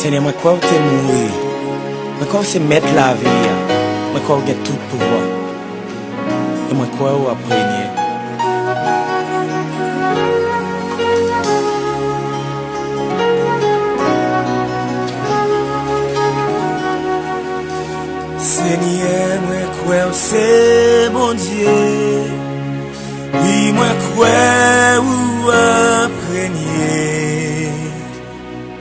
Seigneur, moi crois que tu es mourir. Moi crois que c'est mettre la vie. Moi crois que tu as tout pouvoir. Et moi crois que tu as régné. Seigneur, moi crois que c'est bon Dieu. Oui, moi crois que tu as régné.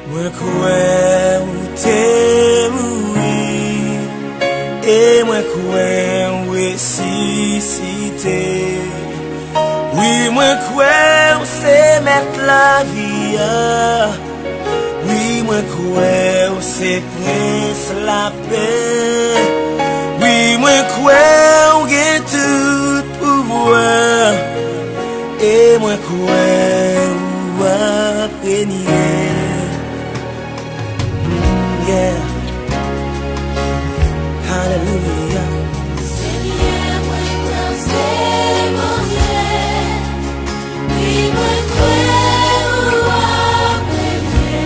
Moi crois que tu es mourir. Et moi crois que ressuscité. Oui, moi crois que c'est mettre la vie. Oui, moi crois que c'est prince la paix. Oui, moi crois que j'ai tout pouvoir. Et moi crois que régner. Yeah. Hallelujah. Seigneur, moi crois que c'est mon Dieu. Oui, moi crois régner.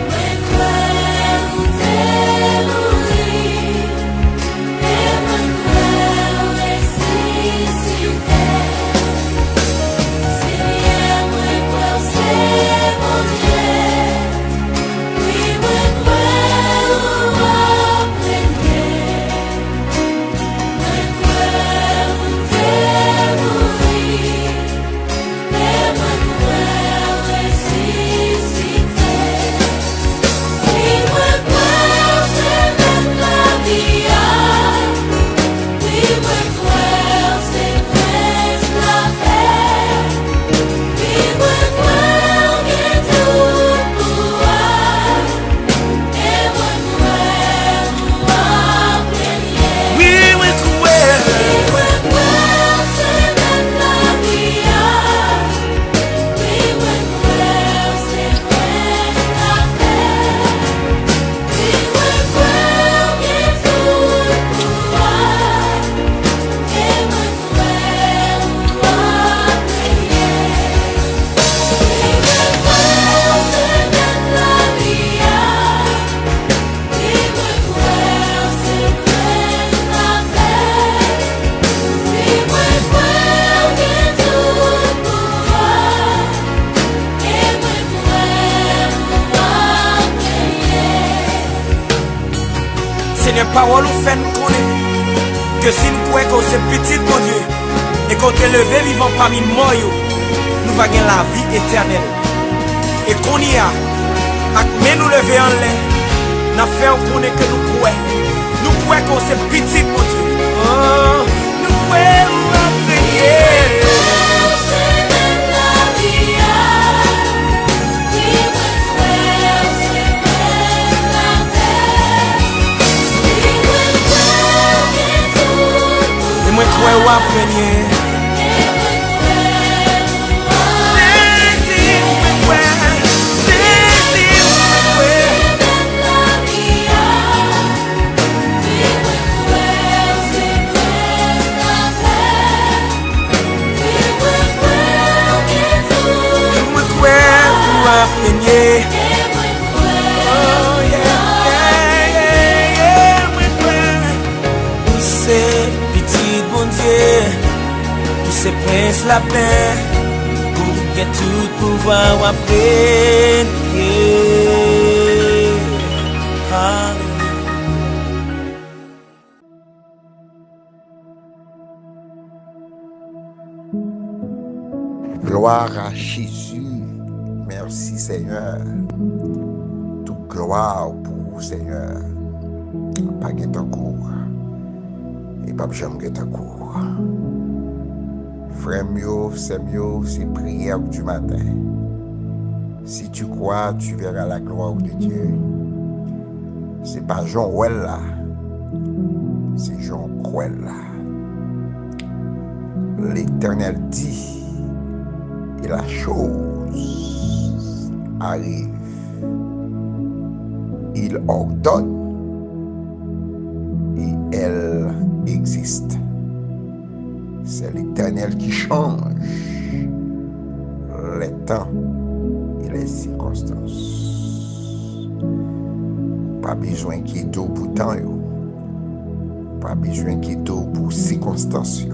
Moi crois t'es mourir. Et moi crois ressuscité. Seigneur, moi crois que c'est mon Dieu. Oui, moi crois régner. Moi crois t'es mourir. Et moi crois ressuscité. Oui, moi crois c'est même la vie. Oui, moi crois c'est presque la paix. Oui, moi crois que tout pouvoir. Et moi crois régner. Oui, moi crois. Oui, moi crois c'est même la vie. Oui, moi crois c'est presque la paix. Oui, moi crois que tout pouvoir. Et moi crois régner. Oui, moi crois c'est même la vie. Oui, moi crois c'est presque la paix. Oui, moi crois que tout pouvoir. Et moi crois régner. Seigneur, parole ou fait nous connaître que si nous croyons que c'est petit, mon Dieu, et qu'on est levé vivant parmi moi, nous va gagner la vie éternelle. Et qu'on y a, mais nous lever en l'air, nous fait on connaît que nous croyons. Nous croyons que c'est petit, mon Dieu. Oh, nous croyons à prier. C'est même la vie. Oui, moi crois c'est presque la paix. Oui, moi crois que tout Et moi croyons à prier. C'est prince la paix pour que tout pouvoir apprendre. Gloire à Jésus. Merci Seigneur. Toute gloire pour vous Seigneur. Pas que ta cour. Et pas jamais que ta cour. Frère mio, c'est mieux, c'est prière du matin. Si tu crois, tu verras la gloire de Dieu. C'est pas Jean Ouel là. C'est Jean Croel là. L'Éternel dit et la chose arrive. Il ordonne et elle existe. C'est l'Éternel qui change les temps et les circonstances. Pas besoin d'inquiéter pour temps, pas besoin d'inquiéter pour circonstances.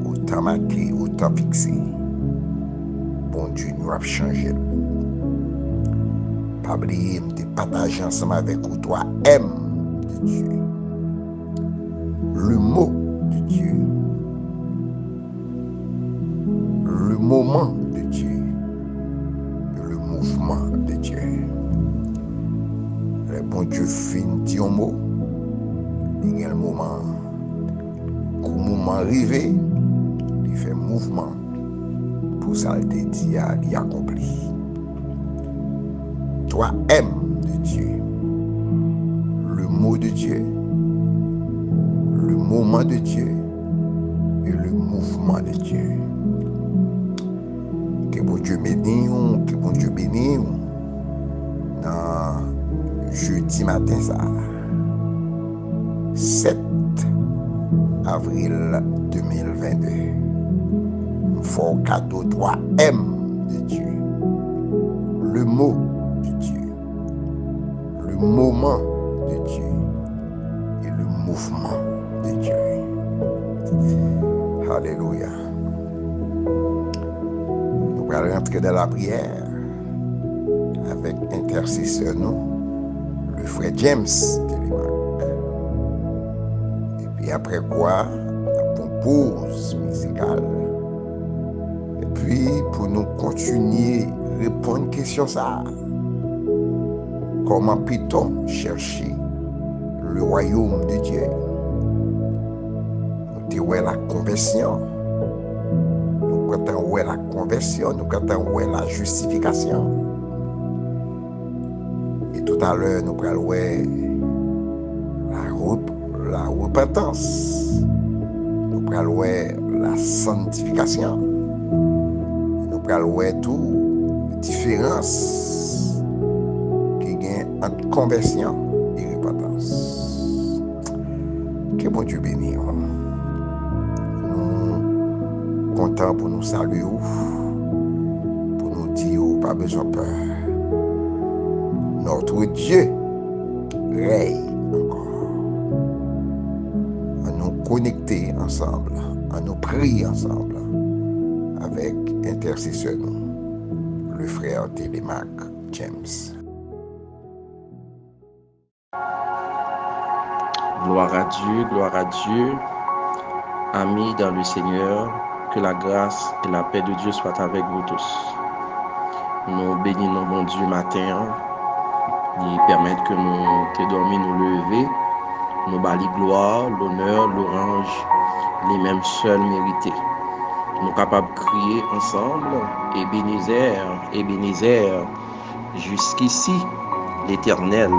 Autant marqué, autant fixé. Bon Dieu nous a changé. Pas oublier de partager ensemble avec vous 3M de Dieu. Le mot de Dieu. Le moment de Dieu. Et le mouvement de Dieu. Le bon Dieu finit un mot. Il y a le moment. Au moment arrivé, il fait mouvement. Pour ça, il dit, il accompli. 3M de Dieu. Le mot de Dieu. Le moment de Dieu. Et le mouvement de Dieu. Que bon Dieu bénisse, que bon Dieu bénisse. Dans jeudi matin, ça. 7 avril 2022. Fort cadeau 3M de Dieu. Le mot de Dieu. Le moment de Dieu. Et le mouvement de Dieu. Alléluia. Nous allons rentrer dans la prière avec intercesseur nous, le frère James Télémac. Et puis après quoi, on pause musicale. Et puis pour nous continuer à répondre à une question ça. Comment peut-on chercher le royaume de Dieu? Nous avons la conversion. Nous avons la conversion. Nous avons la justification. Et tout à l'heure, nous avons la repentance. Nous avons la sanctification. Nous avons tout différence qui gagne entre conversion et repentance. Que bon Dieu bénisse. Nous contents pour nous saluer, pour nous dire pas besoin de peur. Notre Dieu règne encore. À nous connecter ensemble, à nous prier ensemble avec intercesseur nous, le frère Télémac James. Gloire à Dieu, amis dans le Seigneur, que la grâce et la paix de Dieu soient avec vous tous. Nous bénissons bon Dieu matin, il permet que nous te dormi nous lever, nous bali gloire, l'honneur, l'orange, les mêmes seuls mérités. Nous capables de crier ensemble, Ebenezer, jusqu'ici, l'Éternel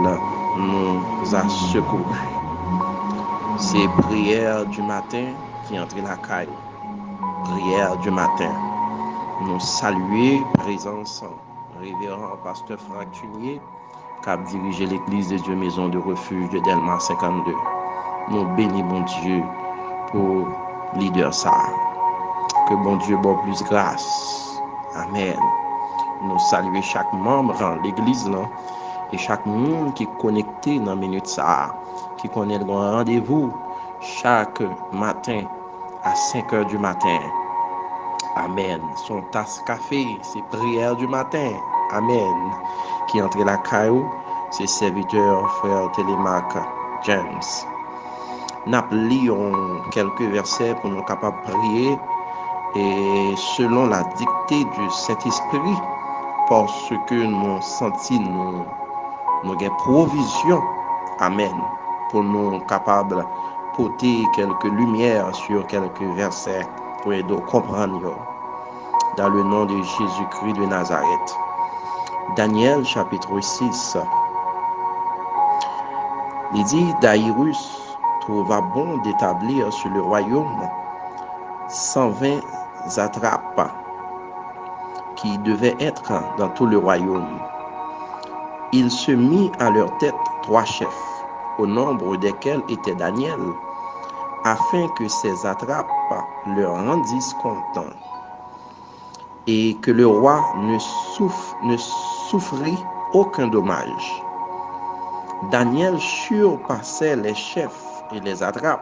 nous a secourus. C'est prière du matin qui entre la caille. Prière du matin. Nous saluer présence révérend pasteur Franck Tunier qui a dirigé l'église de Dieu Maison de Refuge de Delmar 52. Nous bénissons bon Dieu pour leader ça. Que bon Dieu bon plus grâce. Amen. Nous saluer chaque membre dans l'église là et chaque monde qui est connecté dans minute ça, qui connaît le rendez-vous chaque matin à 5 heures du matin. Amen. Son tasse café, c'est prière du matin. Amen. Qui entre la caillou, c'est serviteur frère Télémac James. Nous lisons quelques versets pour nous capables de prier et selon la dictée du Saint-Esprit, parce que nous senti nous avons provision. Amen. Pour nous capables de porter quelques lumières sur quelques versets pour aider à comprendre. Dans le nom de Jésus-Christ de Nazareth. Daniel chapitre 6. Il dit, Daïrus trouva bon d'établir sur le royaume 120 attrapes qui devaient être dans tout le royaume. Il se mit à leur tête 3 chefs, au nombre desquels était Daniel, afin que ces attrapes leur rendissent compte et que le roi ne souffrit aucun dommage. Daniel surpassait les chefs et les satrapes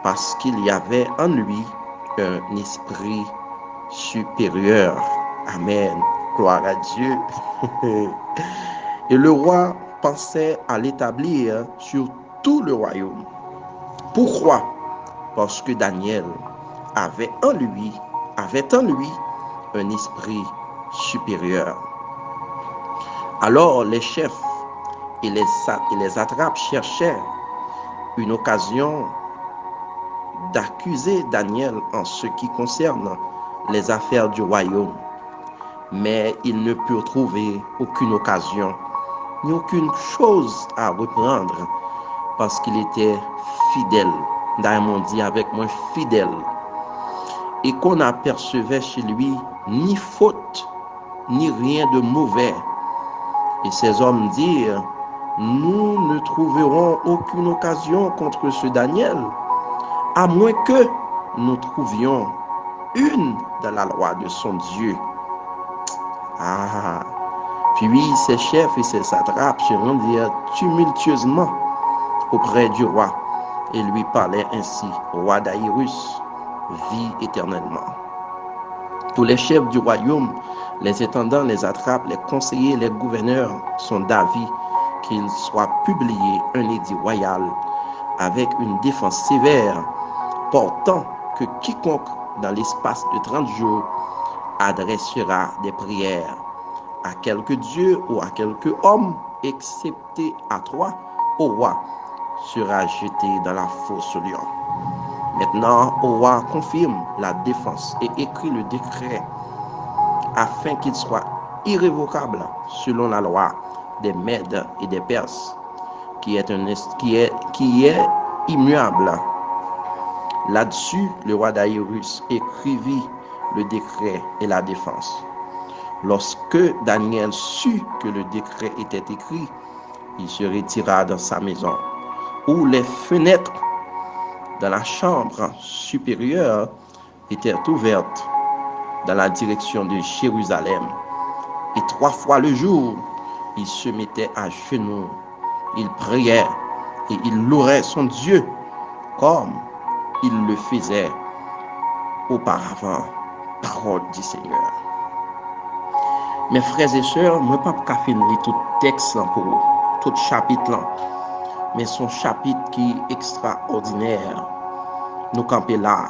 parce qu'il y avait en lui un esprit supérieur. Amen. Gloire à Dieu. Et le roi pensait à l'établir sur tout le royaume. Pourquoi? Parce que Daniel avait en lui un esprit supérieur. Alors les chefs et les attrapes cherchaient une occasion d'accuser Daniel en ce qui concerne les affaires du royaume. Mais ils ne purent trouver aucune occasion ni aucune chose à reprendre parce qu'il était fidèle. D'ailleurs, dit avec moi fidèle. Et qu'on n'apercevait chez lui ni faute, ni rien de mauvais. Et ces hommes dirent, nous ne trouverons aucune occasion contre ce Daniel, à moins que nous trouvions une dans la loi de son Dieu. Puis ses chefs et ses satrapes se rendirent tumultueusement auprès du roi et lui parlaient ainsi. Roi Daïrus, vit éternellement. Tous les chefs du royaume, les intendants, les satrapes, les conseillers, les gouverneurs sont d'avis qu'il soit publié un édit royal avec une défense sévère portant que quiconque dans l'espace de 30 jours adressera des prières à quelque dieu ou à quelque homme, excepté à toi, au roi, sera jeté dans la fosse au lion. Maintenant, au roi confirme la défense et écrit le décret afin qu'il soit irrévocable selon la loi des Mèdes et des Perses, qui est immuable. Là-dessus, le roi Daïrus écrivit le décret et la défense. Lorsque Daniel sut que le décret était écrit, il se retira dans sa maison, où les fenêtres dans la chambre supérieure étaient ouvertes dans la direction de Jérusalem. Et 3 fois le jour, il se mettait à genoux, il priait et il louait son Dieu comme il le faisait auparavant. Parole du Seigneur. Mes frères et sœurs, je ne peux pas finir tout texte pour vous, tout chapitre, mais son chapitre qui est extraordinaire. Nous camper là,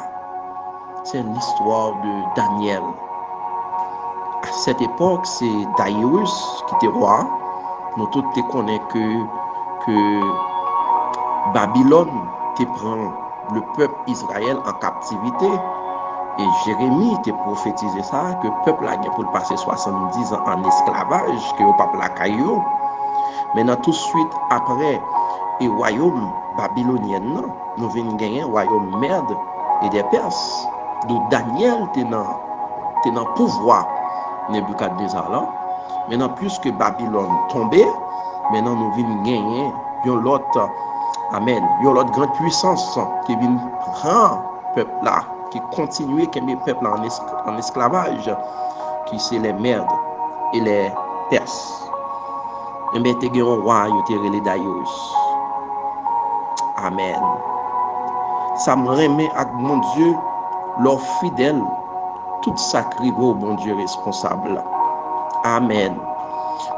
c'est l'histoire de Daniel. À cette époque, c'est Daïrus qui était roi. Nous tous connaissons que Babylone te prend le peuple Israël en captivité. Et Jérémie te prophétisé ça, que le peuple a pour passer 70 ans en esclavage, que le peuple a caillou. Maintenant, tout de suite après, le royaume babylonien, nous venons gagner le royaume Mède et des Perses. Donc Daniel était dans le pouvoir Nebuchadnezzar là. Maintenant, plus que Babylone tombé, maintenant nous venons gagner l'autre, amen, l'autre grande puissance qui vient prendre le peuple là, qui continue à mettre le peuple en esclavage, qui c'est les Mèdes et les Perses. Et bien, tu as un roi, tu as les Daïrus. Amen. Ça me remet à mon Dieu, leur fidèle, tout sacré au bon Dieu responsable. Amen.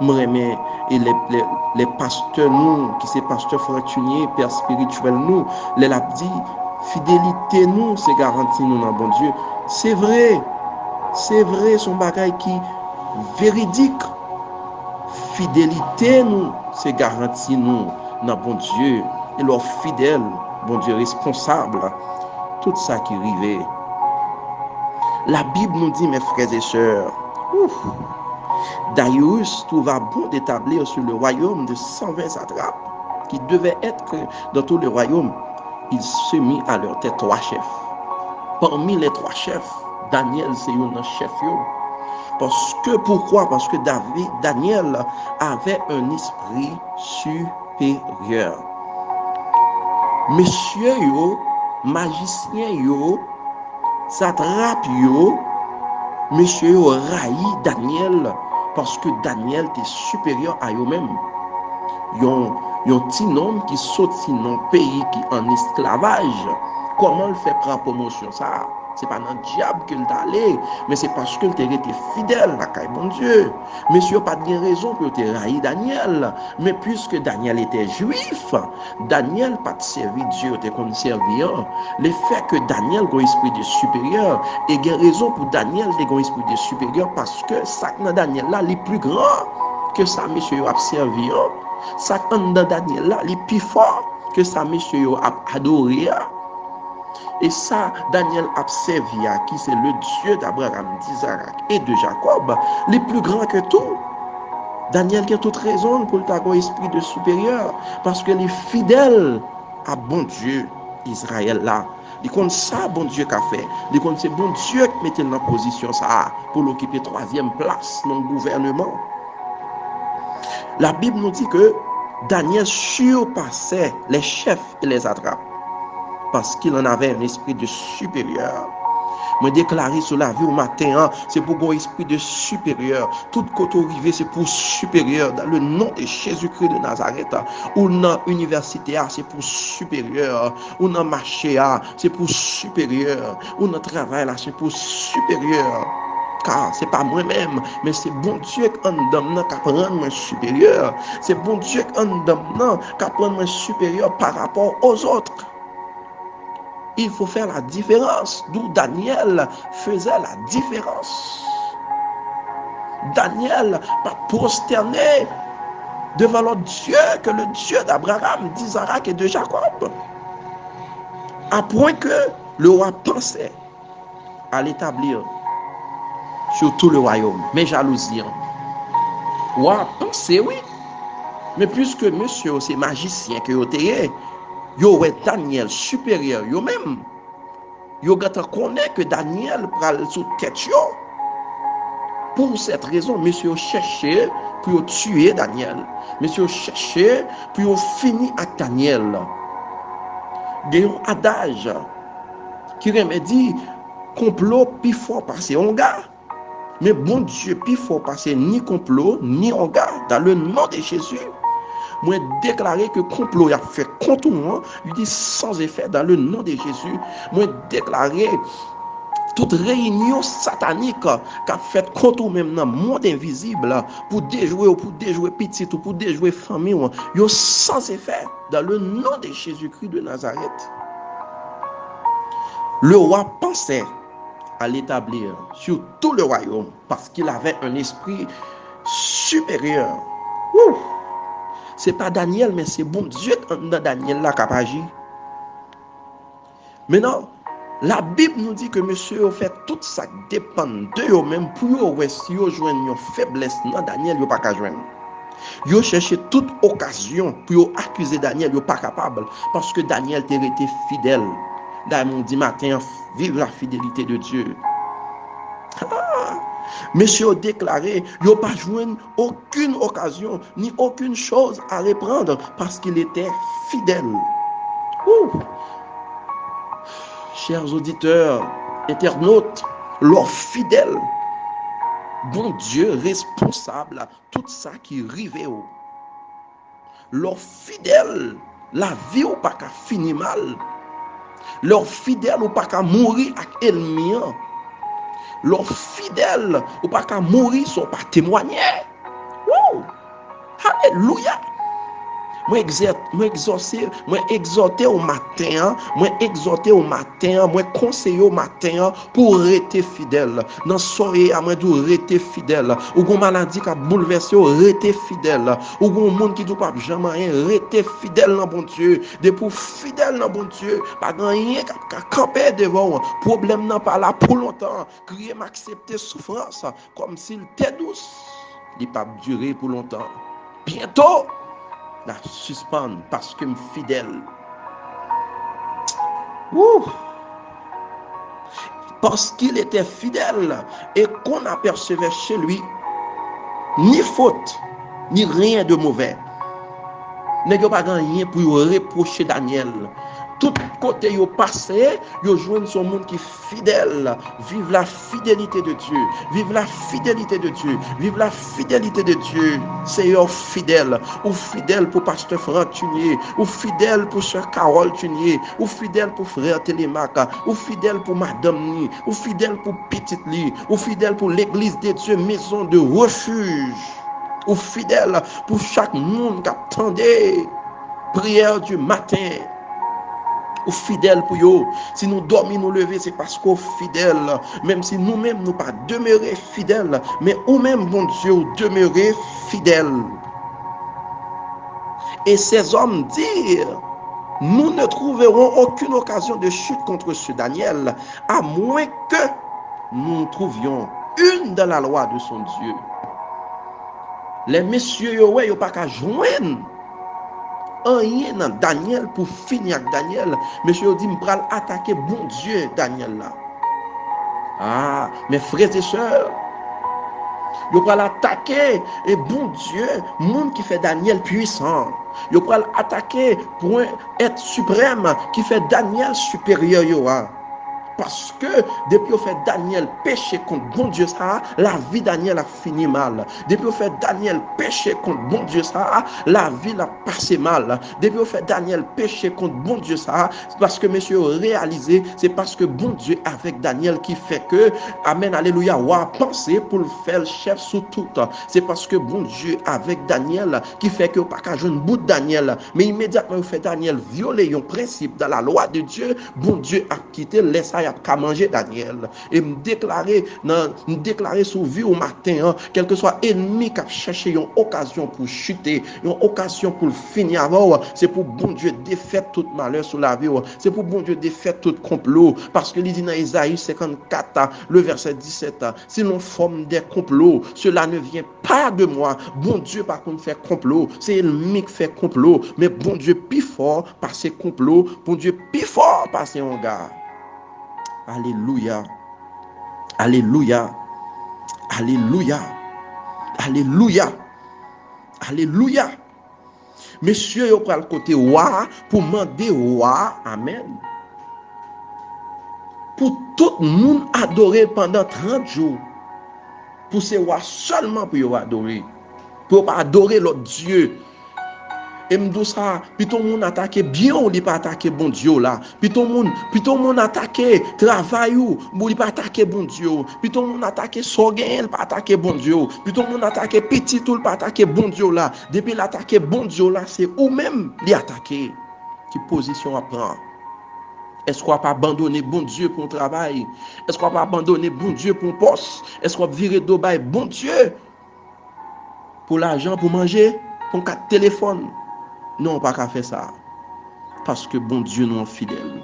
Me remet et les pasteurs nous, qui sont pasteurs fortuniers, pères spirituels nous, les l'a dit, fidélité nous, c'est garanti nous dans bon Dieu. C'est vrai, son bagage qui véridique. Fidélité nous, c'est garanti nous dans bon Dieu. Et leur fidèle, bon Dieu responsable, tout ça qui arrive. La Bible nous dit, mes frères et sœurs, Daïrus trouva bon d'établir sur le royaume de 120 satrapes, qui devaient être dans tout le royaume. Il se mit à leur tête 3 chefs. Parmi les 3 chefs, Daniel c'est un chef. Pourquoi? Parce que Daniel avait un esprit supérieur. Messieurs yo, magiciens yo, satrapes yo, messieurs yo raï Daniel parce que Daniel était supérieur à eux-mêmes. yon petit nom qui sorti dans pays qui en esclavage. Comment le fait prendre promotion ça? C'est pas dans le diable qu'il est allé, mais c'est parce qu'il était fidèle à la bon Dieu. Monsieur pas de raison pour te railler Daniel, mais puisque Daniel était juif, Daniel pas de servir Dieu, était comme servir. Le fait que Daniel a un esprit de supérieur, et il y a raison pour Daniel de un esprit de supérieur parce que ça dans Daniel là, est plus grand que ça monsieur a servi. Ça dans Daniel là, est plus fort que ça monsieur a adoré. Et ça, Daniel a servi qui c'est le Dieu d'Abraham, d'Isaac et de Jacob, les plus grands que tout. Daniel qui a toute raison pour avoir un esprit de supérieur, parce que les fidèles à bon Dieu, Israël là, ils connaissent ça, bon Dieu qu'a fait. Ils connaissent c'est bon Dieu qui mettait dans position ça pour l'occuper 3e place dans le gouvernement. La Bible nous dit que Daniel surpassait les chefs et les attrapes, parce qu'il en avait un esprit de supérieur. Me déclarer sur la vie au matin, c'est pour un esprit de supérieur. Tout côté arrivé, c'est pour supérieur. Dans le nom de Jésus-Christ de Nazareth, ou dans l'université, c'est pour supérieur. Ou dans le marché, c'est pour supérieur. Ou dans le travail, c'est pour supérieur. Car c'est pas moi-même, mais c'est bon Dieu qui en donne qui prend moi supérieur. C'est bon Dieu qui en donne qui prend moi supérieur par rapport aux autres. Il faut faire la différence, d'où Daniel faisait la différence. Daniel pas prosterné devant le Dieu que le Dieu d'Abraham, d'Isaac et de Jacob. À point que le roi pensait à l'établir sur tout le royaume, mais jalousie. Le roi pensait, oui, mais puisque monsieur c'est magicien que vous êtes, yo est Daniel supérieur yo même yo gata connaît que Daniel pral sous tête yo. Pour cette raison monsieur cherché pour tuer Daniel, monsieur cherché pour finir avec Daniel. Il y a un adage qui remet dit complot plus fort passer on gars, mais bon Dieu plus fort passer ni complot ni on gars dans le nom de Jésus. Moi déclarer que complot a fait contre moi, il dit sans effet dans le nom de Jésus. Moi déclarer toute réunion satanique qui a fait contre même dans le monde invisible pour déjouer petit ou pour déjouer famille, yo sans effet dans le nom de Jésus-Christ de Nazareth. Le roi pensait à l'établir sur tout le royaume parce qu'il avait un esprit supérieur. Ouh. C'est pas Daniel, mais c'est bon Dieu dans Daniel là qui a agi. Maintenant, la Bible nous dit que monsieur a fait tout ça dépend de eux-mêmes pour eux si ils joignent une faiblesse dans Daniel, ils pas qu'à joindre. Ils cherché toute occasion pour accuser Daniel, ils pas capable parce que Daniel était resté fidèle. Diamond dit matin, vive la fidélité de Dieu. Monsieur a déclaré, il n'a pas joué aucune occasion, ni aucune chose à reprendre, parce qu'il était fidèle. Ouh. Chers auditeurs, internautes, leur fidèle, bon Dieu responsable à tout ça qui arrive. Leur fidèle, la vie ou pas qu'à finir mal. Leur fidèle ou pas qu'à mourir avec ennemi. Leur fidèle ou pas qu'à mourir sont pas témoigner. Wow! Alléluia! Moi exhorter au matin, moi conseiller au matin pour rester fidèle. Dans soirée à moi doit rester fidèle. Ou gon maladie qui a bouleversé, rester fidèle. Ou gon monde qui doit pas jamais rien, rester fidèle dans bon Dieu. De pour fidèle dans bon Dieu, pas rien qui camper devant. Problème n'a pas là pour longtemps. Crier m'accepter souffrance comme s'il était douce. Il pas durer pour longtemps. Bientôt la suspendre parce que je suis fidèle. Ouh. Parce qu'il était fidèle et qu'on apercevait chez lui ni faute, ni rien de mauvais. N'est pas rien pour reprocher Daniel. tout côté yo passé, yo joignent son monde qui fidèle. Vive la fidélité de Dieu. Vive la fidélité de Dieu. Vive la fidélité de Dieu. Seigneur fidèle. Ou fidèle pour pasteur Franck Tunier. Ou fidèle pour sœur Carole Tunier. Ou fidèle pour frère Télémac. Ou fidèle pour madame Ni. Ou fidèle pour petite Li. Ou fidèle pour l'église de Dieu, maison de refuge. Ou fidèle pour chaque monde qui attendait. Prière du matin. Ou fidèle pour yo. Si nous dormons, nous lever, c'est parce qu'on fidèle. Même si nous-mêmes, nous pas demeurer fidèles, mais ou même, bon Dieu, demeurer fidèles. Et ces hommes dirent, nous ne trouverons aucune occasion de chute contre ce Daniel, à moins que nous trouvions une dans la loi de son Dieu. Les messieurs, yo, ouais, yo pas qu'à joindre rien dans Daniel pour finir avec Daniel. Monsieur dit, je vais attaquer bon Dieu Daniel là. Ah, mes frères et sœurs, je vais attaquer et bon Dieu, monde qui fait Daniel puissant. Je vais attaquer pour un être suprême qui fait Daniel supérieur. Parce que depuis on fait Daniel péché contre bon Dieu ça, la vie Daniel a fini mal. Depuis on fait Daniel péché contre bon Dieu ça, la vie a passé mal. Depuis on fait Daniel péché contre bon Dieu ça, parce que monsieur réalisé, c'est parce que bon Dieu avec Daniel qui fait que, amen, alléluia, ou a pensé pour le faire le chef sous tout. C'est parce que bon Dieu avec Daniel qui fait que pas qu'à jouer un bout de Daniel, mais immédiatement on fait Daniel violer un principe dans la loi de Dieu, bon Dieu a quitté laisse qu'à manger Daniel et me déclarer sur vie au matin, hein, quel que soit ennemi qui a cherché une occasion pour chuter, une occasion pour finir avant, c'est pour bon Dieu défaire tout malheur sur la vie, c'est pour bon Dieu défaire tout complot, parce que il dit dans Isaïe 54 le verset 17, si l'on forme des complots, cela ne vient pas de moi. Bon Dieu par contre fait complot, c'est l'ennemi qui fait complot, mais bon Dieu plus fort par ses complots, bon Dieu plus fort par ses hangards. Alléluia. Alléluia. Alléluia. Alléluia. Alléluia. Monsieur, yo pral côté roi pour demander roi. Amen. Pour tout le monde adorer pendant 30 jours. Pour ces rois seulement pour yo adorer. Pour pas adorer l'autre Dieu. Et me dit ça, puis tout le monde attaque bien ou il pas attaquer bon Dieu là. Puis tout le monde attaque travail ou il pas attaquer bon Dieu. Puis tout le monde attaque sorgen pas attaquer bon Dieu. Puis tout le monde attaque petit tout pas attaquer bon Dieu là. Depuis l'attaquer bon Dieu là, c'est ou même lui attaquer. Qui position à prendre? Est-ce qu'on va pas abandonner bon Dieu pour un travail? Est-ce qu'on va pas abandonner bon Dieu pour un poste? Est-ce qu'on va virer d'obaye bon Dieu pour l'argent pour manger, pour un téléphone? Non, pas qu'à faire ça. Parce que bon Dieu nous est fidèle.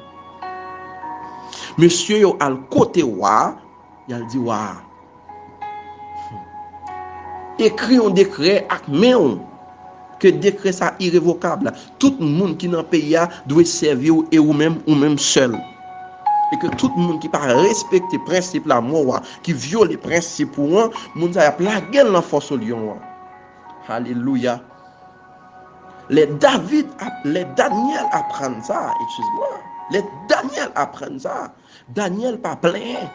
Monsieur yo al côté roi, il a dit wa. Écrit un décret avec main que décret ça irrévocable. Tout le monde qui dans le pays doit servir et ou même seul. Et que tout le monde qui pas respecter principe la mort, qui viole les principes pour moi, monde ça y a plagué la force au lion. Alléluia. Les Daniel apprennent ça, excuse-moi. Les Daniel apprennent ça. Daniel pas plein.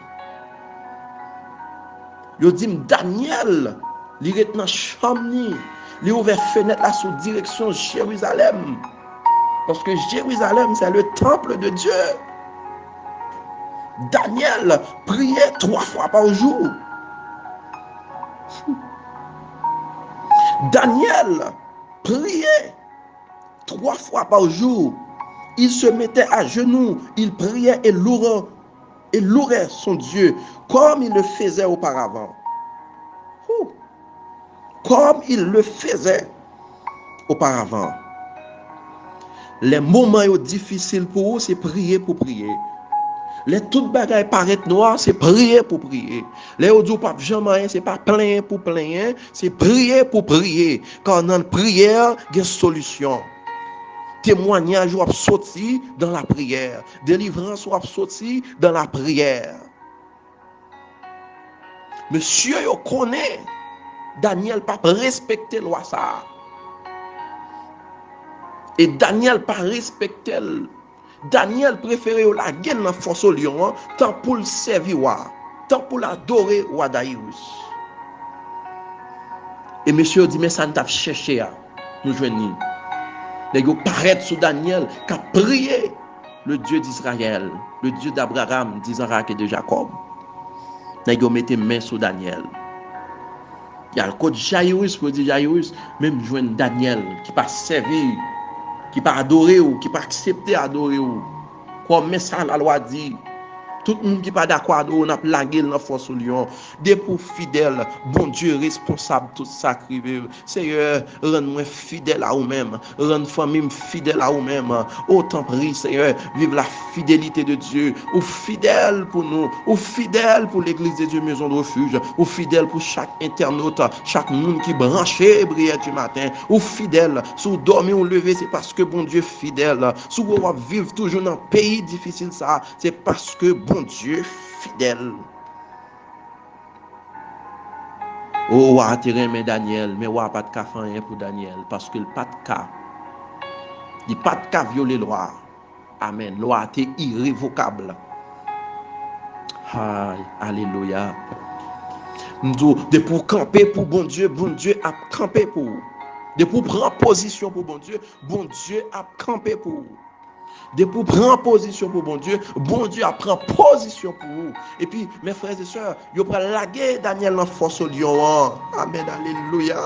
Yo dit Daniel, il est dans chambre, il ouvert fenêtre là sous direction Jérusalem. Parce que Jérusalem c'est le temple de Dieu. Daniel priait 3 fois par jour. Daniel priait 3 fois par jour. Il se mettait à genoux, il priait et louait son Dieu comme il le faisait auparavant. Comme il le faisait auparavant. Les moments difficiles pour eux, c'est prier pour prier. Les toutes bagailles paraissent noires, c'est prier pour prier. Les autres pas jamais, c'est pas plein pour plein, c'est prier pour prier. Quand dans la prière, il y a une solution. Témoignage ou sorti dans la prière. Délivrance ou sorti dans la prière. Monsieur, yo connaît, Daniel pas respecté loi ça. Et Daniel pas respecté Daniel préféré la guerre dans force au lion, tant pour le servir, tant pour l'adorer roi Darius. Et monsieur dit mais ça ne t'a cherché à nous joindre. Les gars paraître sous Daniel qui a prié le Dieu d'Israël, le Dieu d'Abraham, d'Isaac et de Jacob. Les gars mettez main sur Daniel. Il y a le code Jairus pour dire Jairus, même joindre Daniel qui pas servi, qui pas adoré ou qui pas accepté adorer ou. Comme ça la loi dit. Tout le monde qui pas d'accord, on a plagué dans force au lion. Des pour fidèles, bon Dieu responsable tout ça crivé. Seigneur, rends-moi fidèle à vous-même, rends famille fidèle à vous-même. Autant prie, Seigneur, vive la fidélité de Dieu. Ou fidèle pour nous, ou fidèle pour l'église de Dieu maison de refuge, ou fidèle pour chaque internaute, chaque monde qui branché prière du matin, ou fidèle. Si vous dormez ou levez, c'est parce que bon Dieu fidèle. Si vous vivez toujours dans un pays difficile, ça, c'est parce que bon Dieu fidèle. Oh, wa terrain mais Daniel, mais wa pas de cas rien pour Daniel parce que le pas de cas. Il pas de cas violer loi. Amen. Loi était irrévocable. Alléluia. De pour camper pour bon Dieu a campé pour. De pour prendre position pour bon Dieu a campé pour. De pour prendre position pour bon Dieu a pris position pour vous. Et puis, mes frères et sœurs, vous prenez la guerre Daniel dans force au lion. Amen, alléluia.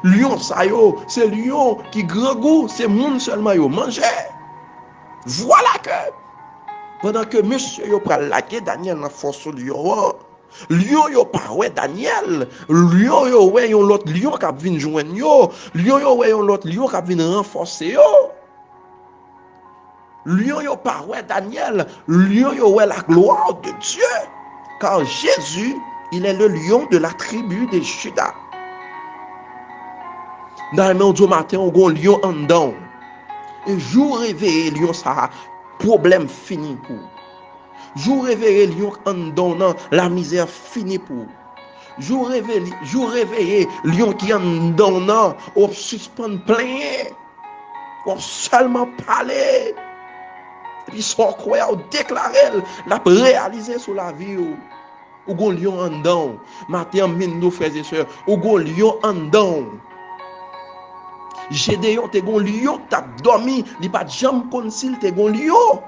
Lion, ça yo, c'est lion qui grand goût, c'est monde seulement yo manger. Voilà que, pendant que monsieur yo prend la guerre Daniel dans force au lion. Lion yo pas ouais Daniel, lion yo ouais yon l'autre lion qui vient joindre yo, lion yo ouais yon l'autre lion qui vient renforcer yo. Lion yo pas ouais Daniel, lion yo ouais la gloire de Dieu. Car Jésus, il est le lion de la tribu de Juda. Dans le matin, on a un lion en dedans. Et jour réveillé, lion ça, problème fini pour. Jour réveillé, lion en dedans, la misère fini pour. Jour réveillé, lion qui en dedans, on suspend plein. On seulement parler. Et puis, son croyant déclaré, la réaliser sur la vie. Ou gon lion en dedans. Matin, nos frères et sœurs, ou gon lion en dedans. Gédéon, te gon lion, t'as dormi, li pas jamais concile, te gon lion.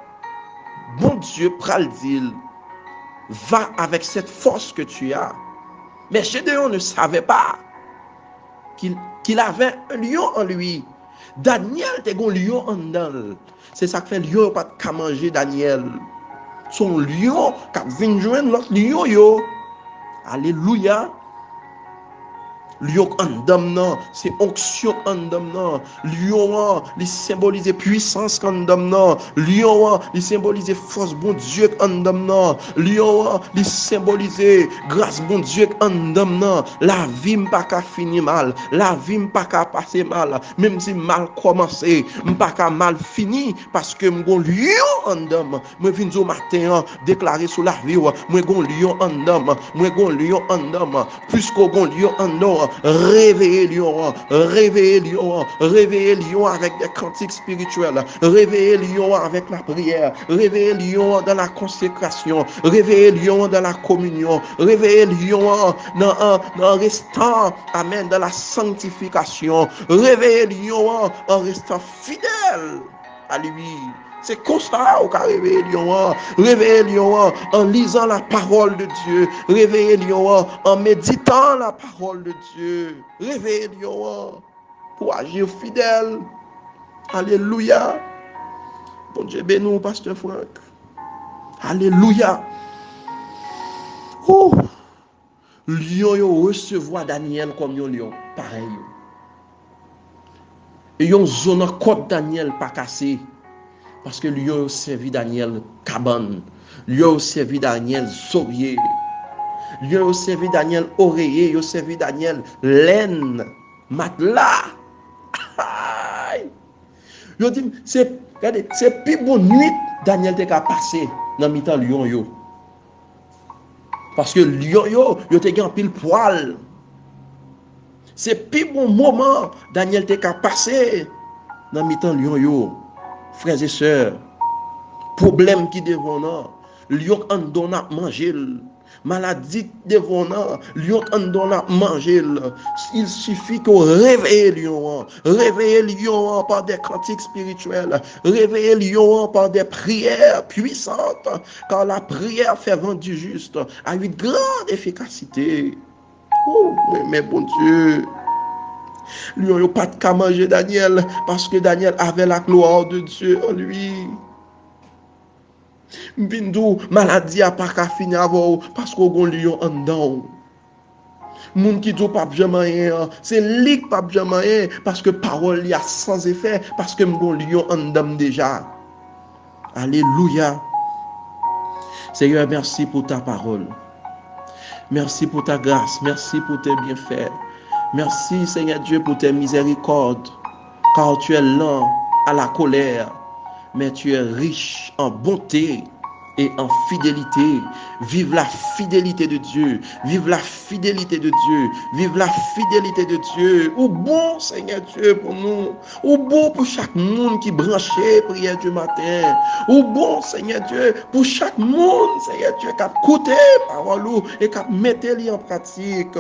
Bon Dieu, pral dit, va avec cette force que tu as. Mais Gédéon ne savait pas qu'il avait un lion en lui. Daniel, te gon lion en dedans. C'est ça que fait lion pas de manger Daniel. Son lion qui vient joindre l'autre lion yo. Alléluia. Lion en dame, c'est onction en dame. Lion, il symbolise puissance en dame. Lion, il symbolise force bon Dieu en dame. Lion, il symbolise grâce bon Dieu en dame. La vie n'a pas fini mal. La vie n'a pas passer mal. Même si mal commencé, n'a pas mal fini parce que mon lion en dame. Moi viens au matin déclarer sur la vie, moi gon lion en dame. Moi gon lion en dame. Puisque gon lion en dame. Réveillez lion avec des cantiques spirituels, réveillez lion avec la prière, réveillez lion dans la consécration, réveillez lion dans la communion, réveillez lion dans restant, amen, dans la sanctification, réveillez lion en restant fidèle à lui. C'est comme ça qu'on réveille Lion. Réveillez Lion en lisant la parole de Dieu. Réveillez Lion en méditant la parole de Dieu. Réveillez Lion pour agir fidèle. Alléluia. Bon Dieu bénis, Pasteur Franck. Alléluia. Oh. Lion yo recevoir Daniel comme un lion. Pareil. Et yon zone côte Daniel pas cassé. Parce que lui a servi Daniel cabane, lui a servi Daniel zorier, lui a servi Daniel oreiller, lui a servi Daniel laine, matelas. Yo dit c'est plus bonne nuit Daniel te ka passé dans mi-temps lion yo. Parce que lion yo te gen pile poil. C'est plus bon moment Daniel te ka passé dans mi-temps lion yo. frères et sœurs, problème qui devant nous, lion en don à manger, maladie devant nous, lion en don à manger. Il suffit qu'on réveille lion par des cantiques spirituels, réveille lion par des prières puissantes, car la prière fervente du juste a une grande efficacité. Oh, mais bon Dieu, lion n'a pas de qu'à manger Daniel, parce que Daniel avait la gloire de Dieu en lui. Mbindou, maladie a pas qu'à finir avant, parce qu'on a un lion en dedans. Moun qui dit pas jamais rien, c'est lui qui pas jamais rien, parce que parole y a sans effet, parce que mon lion en dedans déjà. Alléluia. Seigneur, merci pour ta parole. Merci pour ta grâce, merci pour tes bienfaits. Merci Seigneur Dieu pour tes miséricordes, car tu es lent à la colère, mais tu es riche en bonté et en fidélité. Vive la fidélité de Dieu, vive la fidélité de Dieu, vive la fidélité de Dieu. Ou bon Seigneur Dieu pour nous, ou bon pour chaque monde qui branché prière du matin, ou bon Seigneur Dieu pour chaque monde Seigneur Dieu qui a écouté parole et qui a mis en pratique.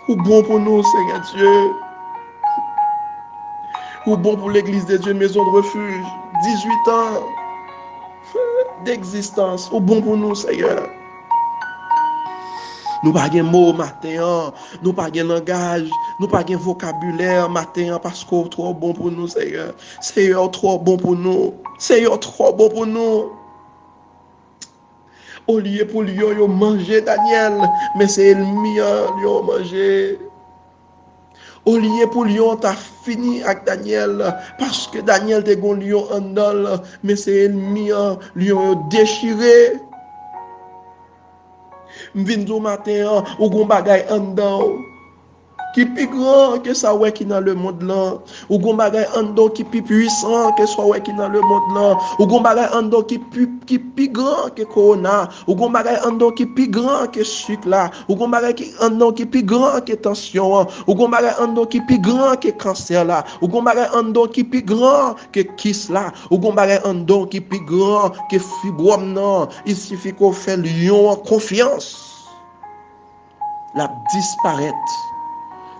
Ou bon pour nous Seigneur Dieu, ou bon pour l'église de Dieu maison de refuge, 18 ans d'existence, ou bon pour nous Seigneur. Nous pas de mots matin, nous pas de langage, nous pas de vocabulaire matin, parce que trop bon pour nous Seigneur. Seigneur trop bon pour nous, Seigneur trop bon pour nous. Au lieu pour lui manger Daniel, mais c'est ennemi lui manger. Au lieu pour lion t'as fini avec Daniel, parce que Daniel te gon lion en dol, mais c'est ennemi lion déchiré. M'vindo matin ou gon bagay en dedans qui plus grand que ça ouais qui dans le monde là, ou gon bagay en dedans qui plus puissant que ça ouais qui dans le monde là, ou gon bagay en dedans qui plus grand que corona, ou gon bagay en dedans qui plus grand que sucre là, ou gon bagay en dedans qui plus grand que tension, ou gon bagay en dedans qui plus grand que cancer là, ou gon bagay en dedans qui plus grand que kiss là, ou gon bagay en dedans qui plus grand que fibrome non. Il suffit qu'on fait lion en confiance, la disparaître.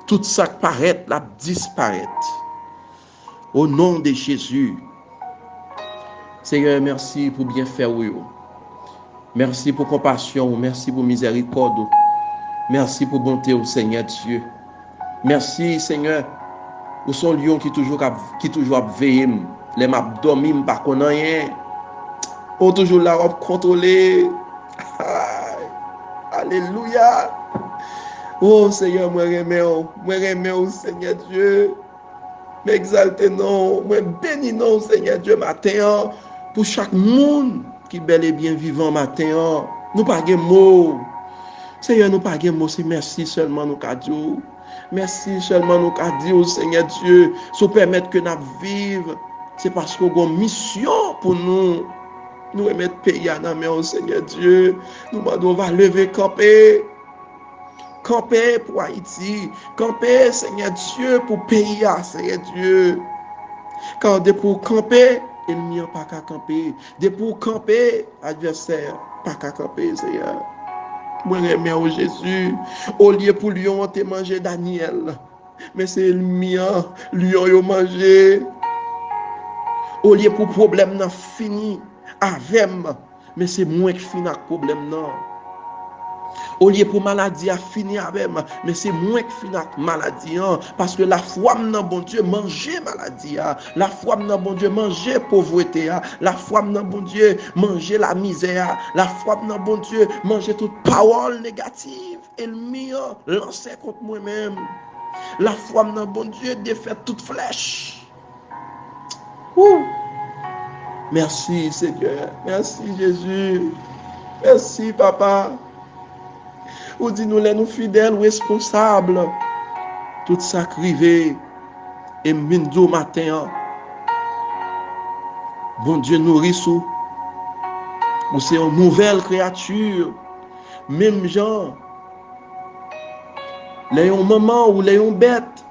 Tout ça qui paraît, la disparaît. Au nom de Jésus. Seigneur, merci pour bien faire. Merci pour compassion. Merci pour miséricorde. Merci pour bonté au Seigneur Dieu. Merci Seigneur. Pour son lion qui toujours a veillé. Les m'a dormi, pas qu'on rien. On toujours là à contrôler. Alléluia. Oh Seigneur, moi remets, Seigneur Dieu. M'exalte non, moi bénis non, Seigneur Dieu, matin, pour chaque monde qui bel et bien vivant matin. Nous pas de mots. Seigneur, nous pas de mots, c'est merci seulement nous qu'a dit. Merci seulement nous qu'a dit, oh Seigneur Dieu, si permettre que nous vivions, c'est parce qu'on a une mission pour nous. Nous remettre pays à la main, oh Seigneur Dieu. Nous on va lever camper. Camper pour Haïti, camper, Seigneur Dieu, pour pays, Seigneur Dieu. Quand de pour camper, ennemi n'a pas qu'à camper. De pour camper, adversaire, pas qu'à camper, Seigneur. Moi, remets au Jésus, au lieu pour lion, on te mangé Daniel. Mais c'est ennemi, lion, il mangé. Au lieu pour problème, n'a fini avec moi. Mais c'est moi qui finis avec problème, non. Au lieu pour maladie à finir avec moi, mais c'est moi qui finis avec maladie, parce que la foi dans bon Dieu manger maladie, la foi dans bon Dieu manger pauvreté, la foi dans bon Dieu manger la misère, la foi dans bon Dieu manger toute parole négative, ennemi lancer contre moi-même. La foi dans bon Dieu défait toute flèche. Merci Seigneur, merci Jésus, merci Papa. Ou dit nous les nous fidèles, responsables, tout ça crivé, et mindo matin, bon Dieu nourrit ou c'est une nouvelle créature, même genre, les un maman ou les un bête,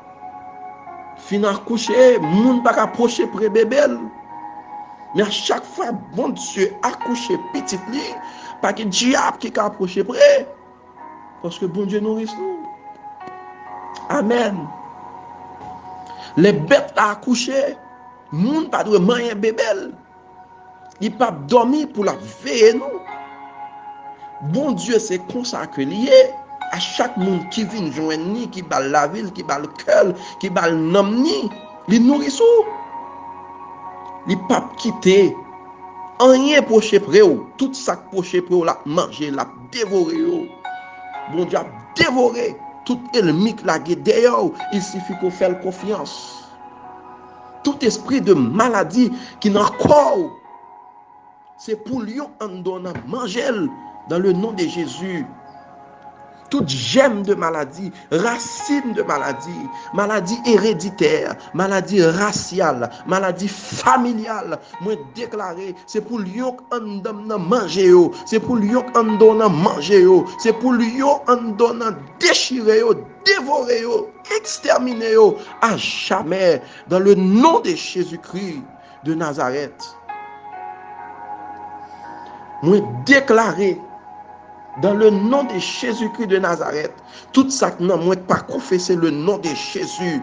fin à coucher, moun pas approcher près bébé, Mais à chaque fois, bon Dieu accouche petit li, pas que diable qui approche près. Parce que bon Dieu nourrit nous. Amen. Les bêtes à accoucher, moun pas doit manger bébel. Il pas dormir pour la veiller nous. Bon Dieu c'est consacré lié à chaque monde qui vient joindre ni qui bat la ville, qui bat le cœur, qui bat le nom ni, il nourrit sous. Il pas quitter rien poché près ou tout ça poché près ou la manger, la dévorer. Bon Dieu a dévoré tout ennemi qui l'a d'ailleurs, il suffit qu'on fasse confiance. Tout esprit de maladie qui n'a corps, c'est pour lui en donnant manger dans le nom de Jésus. Toute gemme de maladie, racine de maladie, maladie héréditaire, maladie raciale, maladie familiale, moi déclaré, c'est pour lui en donnant manger, c'est pour lui en donnant manger, c'est pour lui en donnant déchirer, dévorer, exterminer à jamais dans le nom de Jésus-Christ de Nazareth. Moi déclaré dans le nom de Jésus-Christ de Nazareth, tout ça que non, moi pas confesser le nom de Jésus.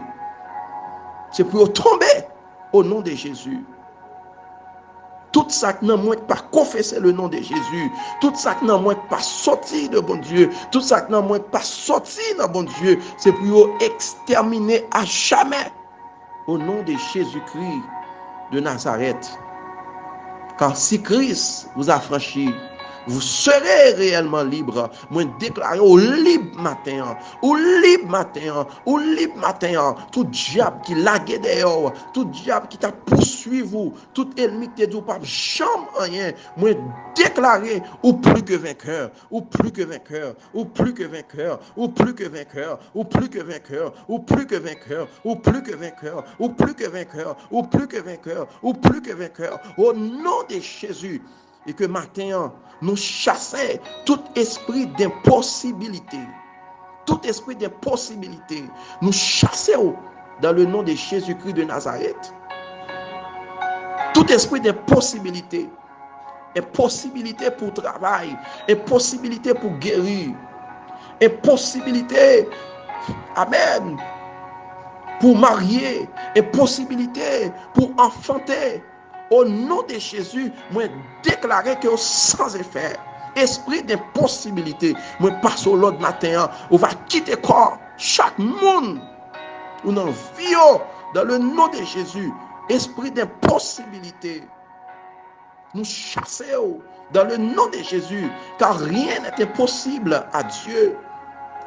C'est pour tomber au nom de Jésus. Tout ça que non, moi pas confesser le nom de Jésus. Tout ça que non, moi pas sortir de bon Dieu. Tout ça que non, moi pas sortir de bon Dieu. C'est pour exterminer à jamais au nom de Jésus-Christ de Nazareth. Car si Christ vous a franchi, vous serez réellement libre. Moi déclare au libre matin, au libre matin, au libre matin. Tout diable qui lague dehors, tout diable qui t'a poursuivi vous, tout ennemi qui t'a dit pas jamais rien. Moi déclarer ou plus que vainqueur, ou plus que vainqueur, ou plus que vainqueur, ou plus que vainqueur, ou plus que vainqueur, ou plus que vainqueur, ou plus que vainqueur, ou plus que vainqueur, ou plus que vainqueur, ou plus que vainqueur. Au nom de Jésus. Et que matin, nous chassons tout esprit d'impossibilité. Tout esprit d'impossibilité. Nous chassons dans le nom de Jésus-Christ de Nazareth. Tout esprit d'impossibilité. Impossibilité pour travail. Impossibilité pour guérir. Impossibilité, amen, pour marier. Impossibilité pour enfanter. Au nom de Jésus, moi déclarer que sans effet, esprit d'impossibilité, moi passe au l'autre matin, on va quitter corps, chaque monde, ou dans vie, dans le nom de Jésus, esprit d'impossibilité, nous chassons dans le nom de Jésus, car rien n'est impossible à Dieu,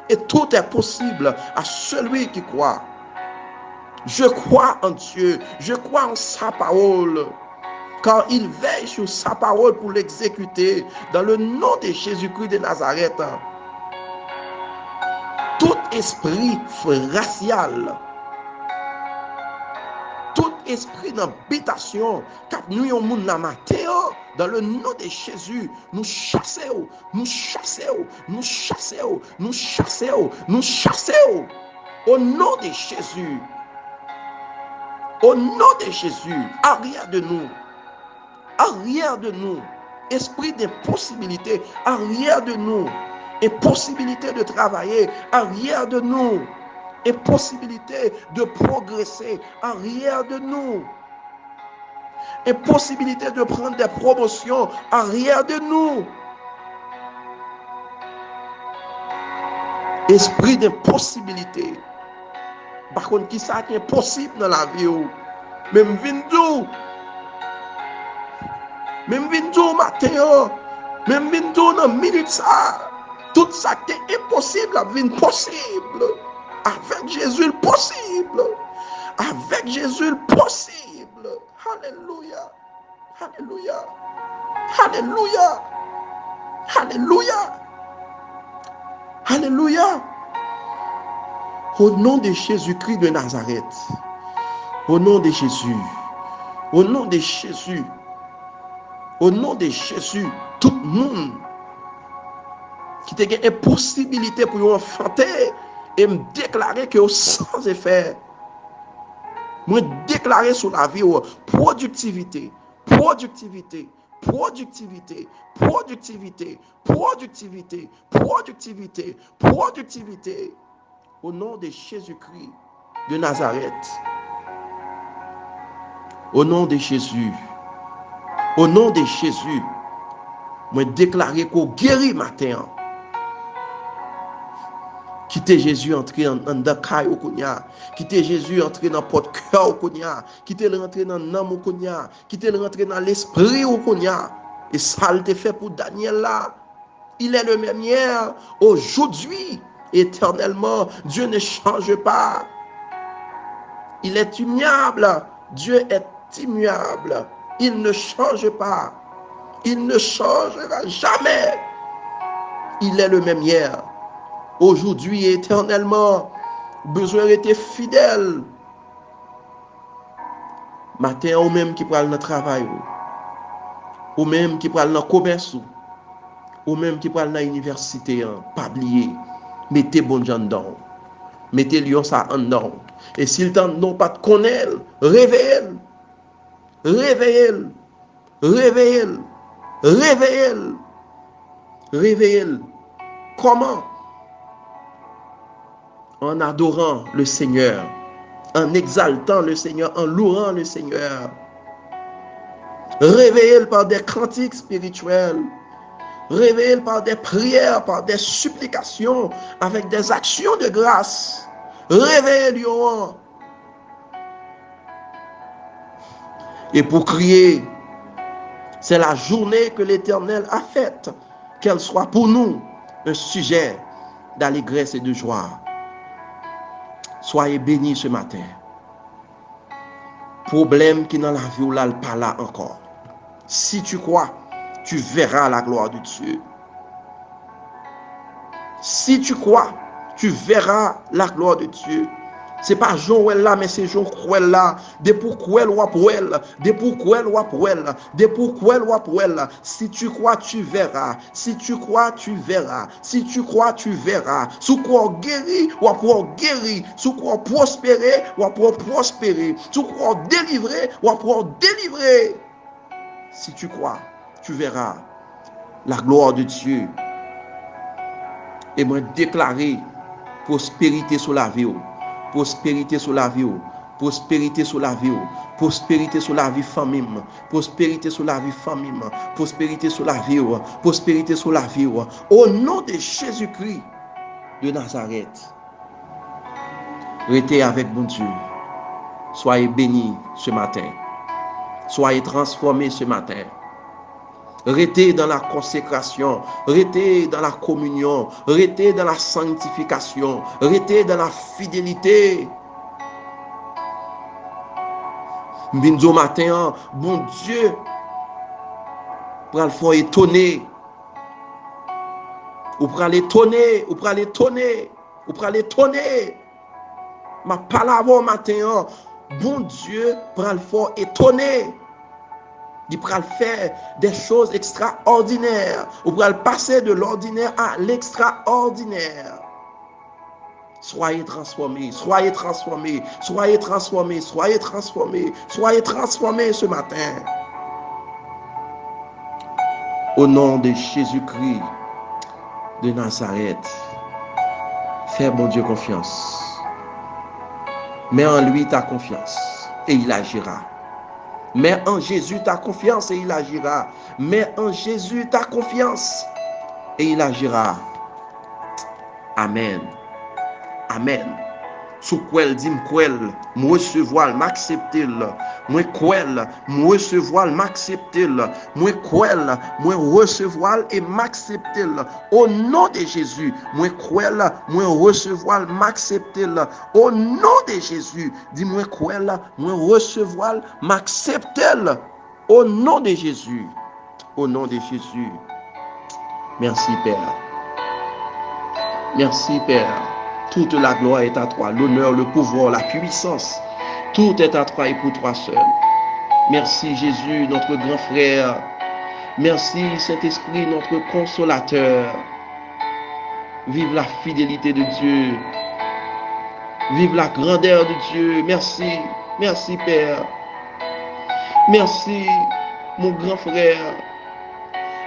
et tout est possible à celui qui croit. Je crois en Dieu, je crois en sa parole. Car il veille sur sa parole pour l'exécuter dans le nom de Jésus-Christ de Nazareth. Tout esprit racial, tout esprit d'habitation, car nous au monde dans le nom de Jésus, nous chassons, nous chassons, nous chassons, nous chassons, nous chassons au nom de Jésus. Au nom de Jésus, arrière de nous. Arrière de nous, esprit d'impossibilité, arrière de nous, impossibilité de travailler, arrière de nous, impossibilité de progresser, arrière de nous, impossibilité de prendre des promotions, arrière de nous, esprit d'impossibilité. Par contre, qui ça qui est impossible dans la vie, même Vindou. Même vindou matin, même vindou dans minute ça, tout ça qui est impossible à vivre possible. Avec Jésus possible. Avec Jésus possible. Alléluia. Alléluia. Alléluia. Alléluia. Alléluia. Au nom de Jésus-Christ de Nazareth. Au nom de Jésus. Au nom de Jésus. Au nom de Jésus, tout le monde qui a une impossibilité pour enfanter et me déclarer que sans effet, me déclarer sur la vie, productivité, productivité, productivité, productivité, productivité, productivité, productivité. Au nom de Jésus-Christ de Nazareth. Au nom de Jésus. Au nom de Jésus. Moi déclarer qu'on guérit matin. Quittez Jésus entrer en dans caille kounya, quittez Jésus entrer dans porte cœur kounya, quittez le rentrer dans l'âme kounya, quittez le rentrer dans l'esprit kounya. Et ça le fait pour Daniel là. Il est le même hier, aujourd'hui, éternellement. Dieu ne change pas. Il est immuable. Dieu est immuable. Il ne change pas. Il ne changera jamais. Il est le même hier, aujourd'hui et éternellement. Besoin d'être fidèle. Matin, ou même qui parle dans le travail, ou même qui parle dans le commerce, ou même qui parle dans l'université, pas oublier. Mettez bon gens dedans. Mettez lion ça en dedans. Et s'il t'en non pas de connaître, réveillez-le. Réveillez-le. Réveillez-le. Réveillez-le. Réveillez-le. Comment? En adorant le Seigneur, en exaltant le Seigneur, en louant le Seigneur. Réveillez-le par des cantiques spirituels. Réveillez-le par des prières, par des supplications, avec des actions de grâce. Réveillez-le. Et pour crier, c'est la journée que l'Éternel a faite, qu'elle soit pour nous un sujet d'allégresse et de joie. Soyez bénis ce matin. Problème qui dans la vie ou là, pas là encore. Si tu crois, tu verras la gloire de Dieu. Si tu crois, tu verras la gloire de Dieu. C'est pas Joël là, mais c'est Jean Cruel là. De pourquoi elle pour elle. De pourquoi elle pour elle. De pourquoi elle pour elle. Si tu crois, tu verras. Si tu crois, tu verras. Si tu crois, tu verras. Sous quoi guérir, ou pour guérir. Sous quoi prospérer, ou pour prospérer. Sous quoi délivrer, ou pour délivrer. Si tu crois, tu verras la gloire de Dieu. Et moi déclarer prospérité sur la vie. Prospérité sur la vie, prospérité sur la vie, prospérité sur la vie famille, prospérité sur la vie famille, prospérité sur la vie, prospérité sur la vie. Au nom de Jésus-Christ de Nazareth, restez avec bon Dieu. Soyez bénis ce matin. Soyez transformés ce matin. Restez dans la consécration, restez dans la communion, restez dans la sanctification, restez dans la fidélité. Binzo matin, bon Dieu, pour le faire étonner, ou pour l'étonner, ou pour l'étonner, ou pour l'étonner. Ma parole matin, bon Dieu, pour le faire étonner. Il pourra faire des choses extraordinaires. Ou pourra passer de l'ordinaire à l'extraordinaire. Soyez transformés, soyez transformés, soyez transformés, soyez transformés, soyez transformés ce matin. Au nom de Jésus-Christ de Nazareth, fais mon Dieu confiance. Mets en lui ta confiance et il agira. Mets en Jésus ta confiance et il agira. Mets en Jésus ta confiance et il agira. Amen. Amen. Sous quoi dit m'quel, moi recevoir, m'accepter, moi quel, moi recevoir, m'accepter, moi quel, moi recevoir et m'accepter. Au nom de Jésus, moi quel, moi recevoir, m'accepter. Au nom de Jésus, dis-moi quel, moi recevoir, m'accepter. Au nom de Jésus. Au nom de Jésus. Merci Père. Merci Père. Toute la gloire est à toi, l'honneur, le pouvoir, la puissance. Tout est à toi et pour toi seul. Merci Jésus, notre grand frère. Merci Saint-Esprit, notre consolateur. Vive la fidélité de Dieu. Vive la grandeur de Dieu. Merci. Merci Père. Merci. mon grand frère.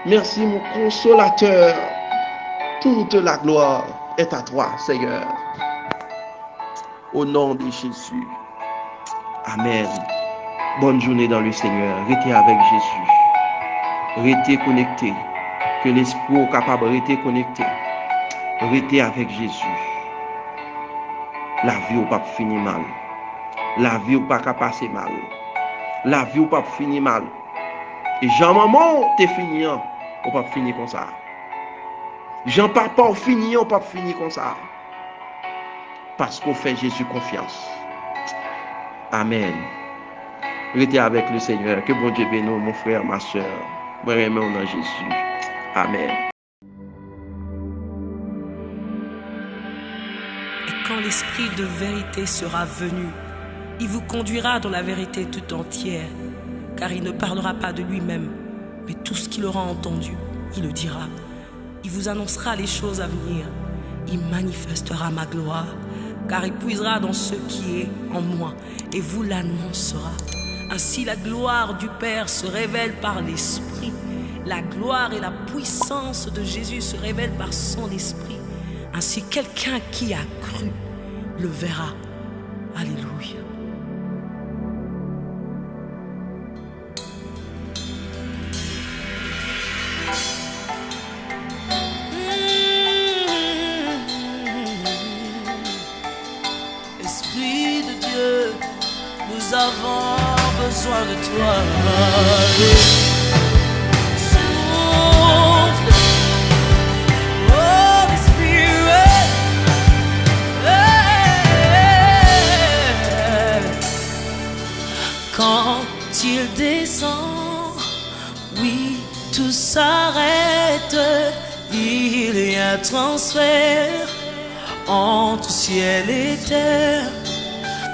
Merci, mon consolateur. Toute la gloire est à toi, Seigneur. Au nom de Jésus. Amen. Bonne journée dans le Seigneur. Restez avec Jésus. Restez connecté. Que l'esprit est capable de rester connecté. Restez avec Jésus. La vie n'est pas finie mal. La vie n'est pas passer mal. La vie n'est pas finie mal. Et Jean-Maman, t'es fini, on pas finir comme ça. Jean-Papa, fini, on pas finir comme ça. Parce qu'on fait Jésus confiance. Amen. Restez avec le Seigneur. Que bon Dieu bénisse, mon frère, ma soeur. Moi, j'aime au nom de Jésus. Amen. Et quand l'Esprit de vérité sera venu, il vous conduira dans la vérité tout entière, car il ne parlera pas de lui-même, mais tout ce qu'il aura entendu, il le dira. Il vous annoncera les choses à venir. Il manifestera ma gloire, car il puisera dans ce qui est en moi, et vous l'annoncera. Ainsi la gloire du Père se révèle par l'Esprit. La gloire et la puissance de Jésus se révèlent par son Esprit. Ainsi quelqu'un qui a cru le verra. Alléluia. Esprit de Dieu, nous avons besoin de toi. Souffle, Holy Spirit. Quand il descend, oui, tout s'arrête. Il y a transfert entre ciel et terre.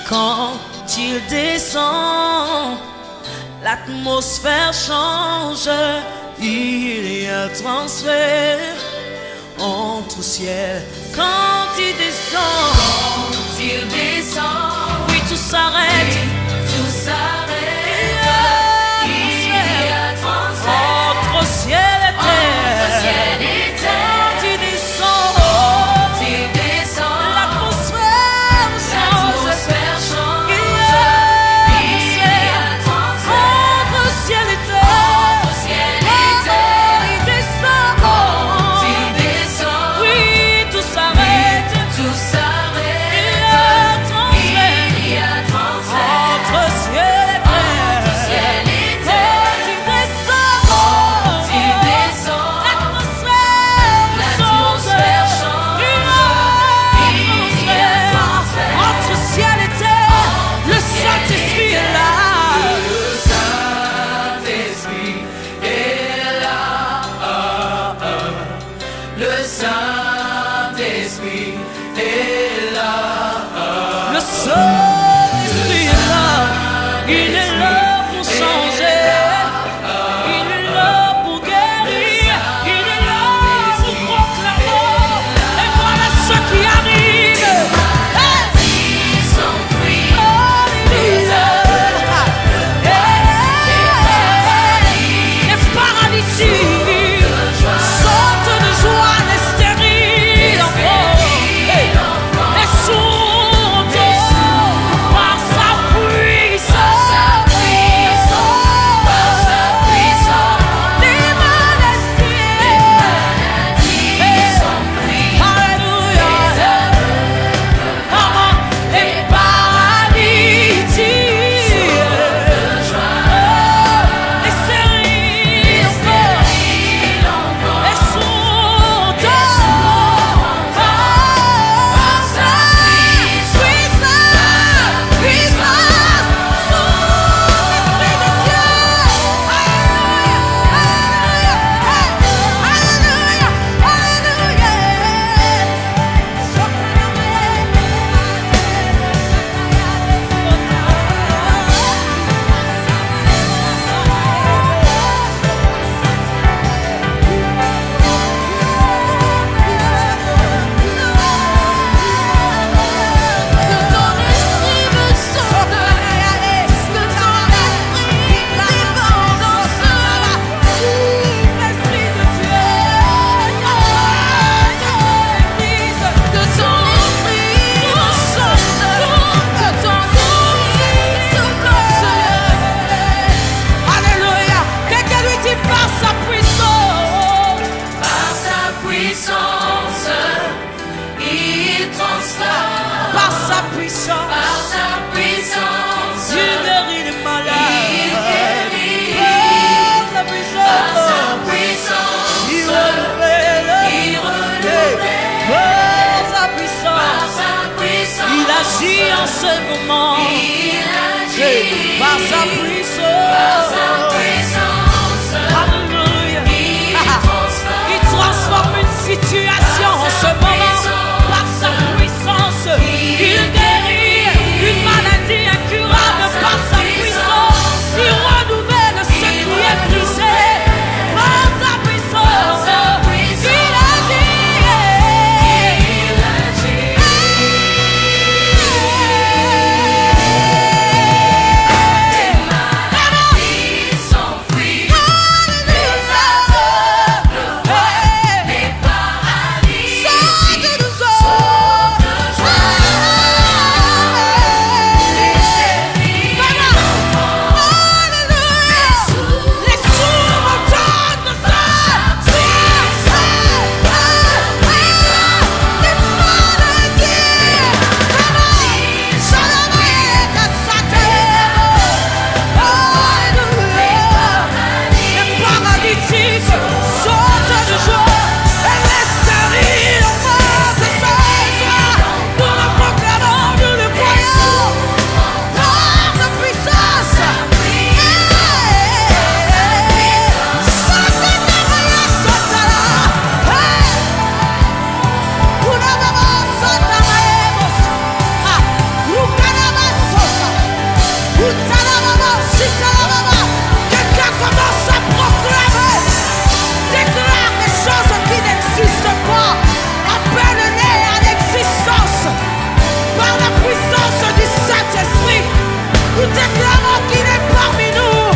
Quand il descend, l'atmosphère change. Il y a transfert entre ciel. Quand il descend, oui, tout s'arrête. Tout s'arrête. Il y a transfert entre ciel et terre. Quand il descend, l'atmosphère change. Il y a transfert entre ciel et terre. Quand il descend, oui, tout s'arrête. Il y a transfert entre ciel et terre. Quand il descend, l'atmosphère change. Il y a transfert entre ciel et terre. Le Saint-Esprit est là. Le Saint-Esprit est là. Il est là pour changer. Il est là pour guérir. Il est là pour proclamer. Et voilà ce qui arrive. Les paralytiques sautent de joie, les stériles en transforme. Par sa puissance, Par sa puissance, il guérit les malades. Par sa Par sa puissance, puissance, il renouvelle. il renouvelle. Par sa Par puissance, sa puissance, il agit en ce moment. il agit. Par sa Par puissance, sa puissance, alléluia. il Il transforme une situation en ce moment. Par sa puissance, il guérit une maladie incurable. Par sa puissance, il renouvelle ce qui est brisé. Par sa puissance, il agit. il agit. Ils s'enfuient, les aveugles voient, les paralyses sautent de joie. Les stériles Les sourds entendent de ça. Les paralytiques sautent de joie. Et les stériles entendent de ça. Nous le proclamons, nous le croyons. Par sa puissance. Quelqu'un commence à proclamer, déclare des choses qui n'existent pas, appelle-les à l'existence par la puissance du Saint-Esprit. Nous déclarons qu'il est parmi nous.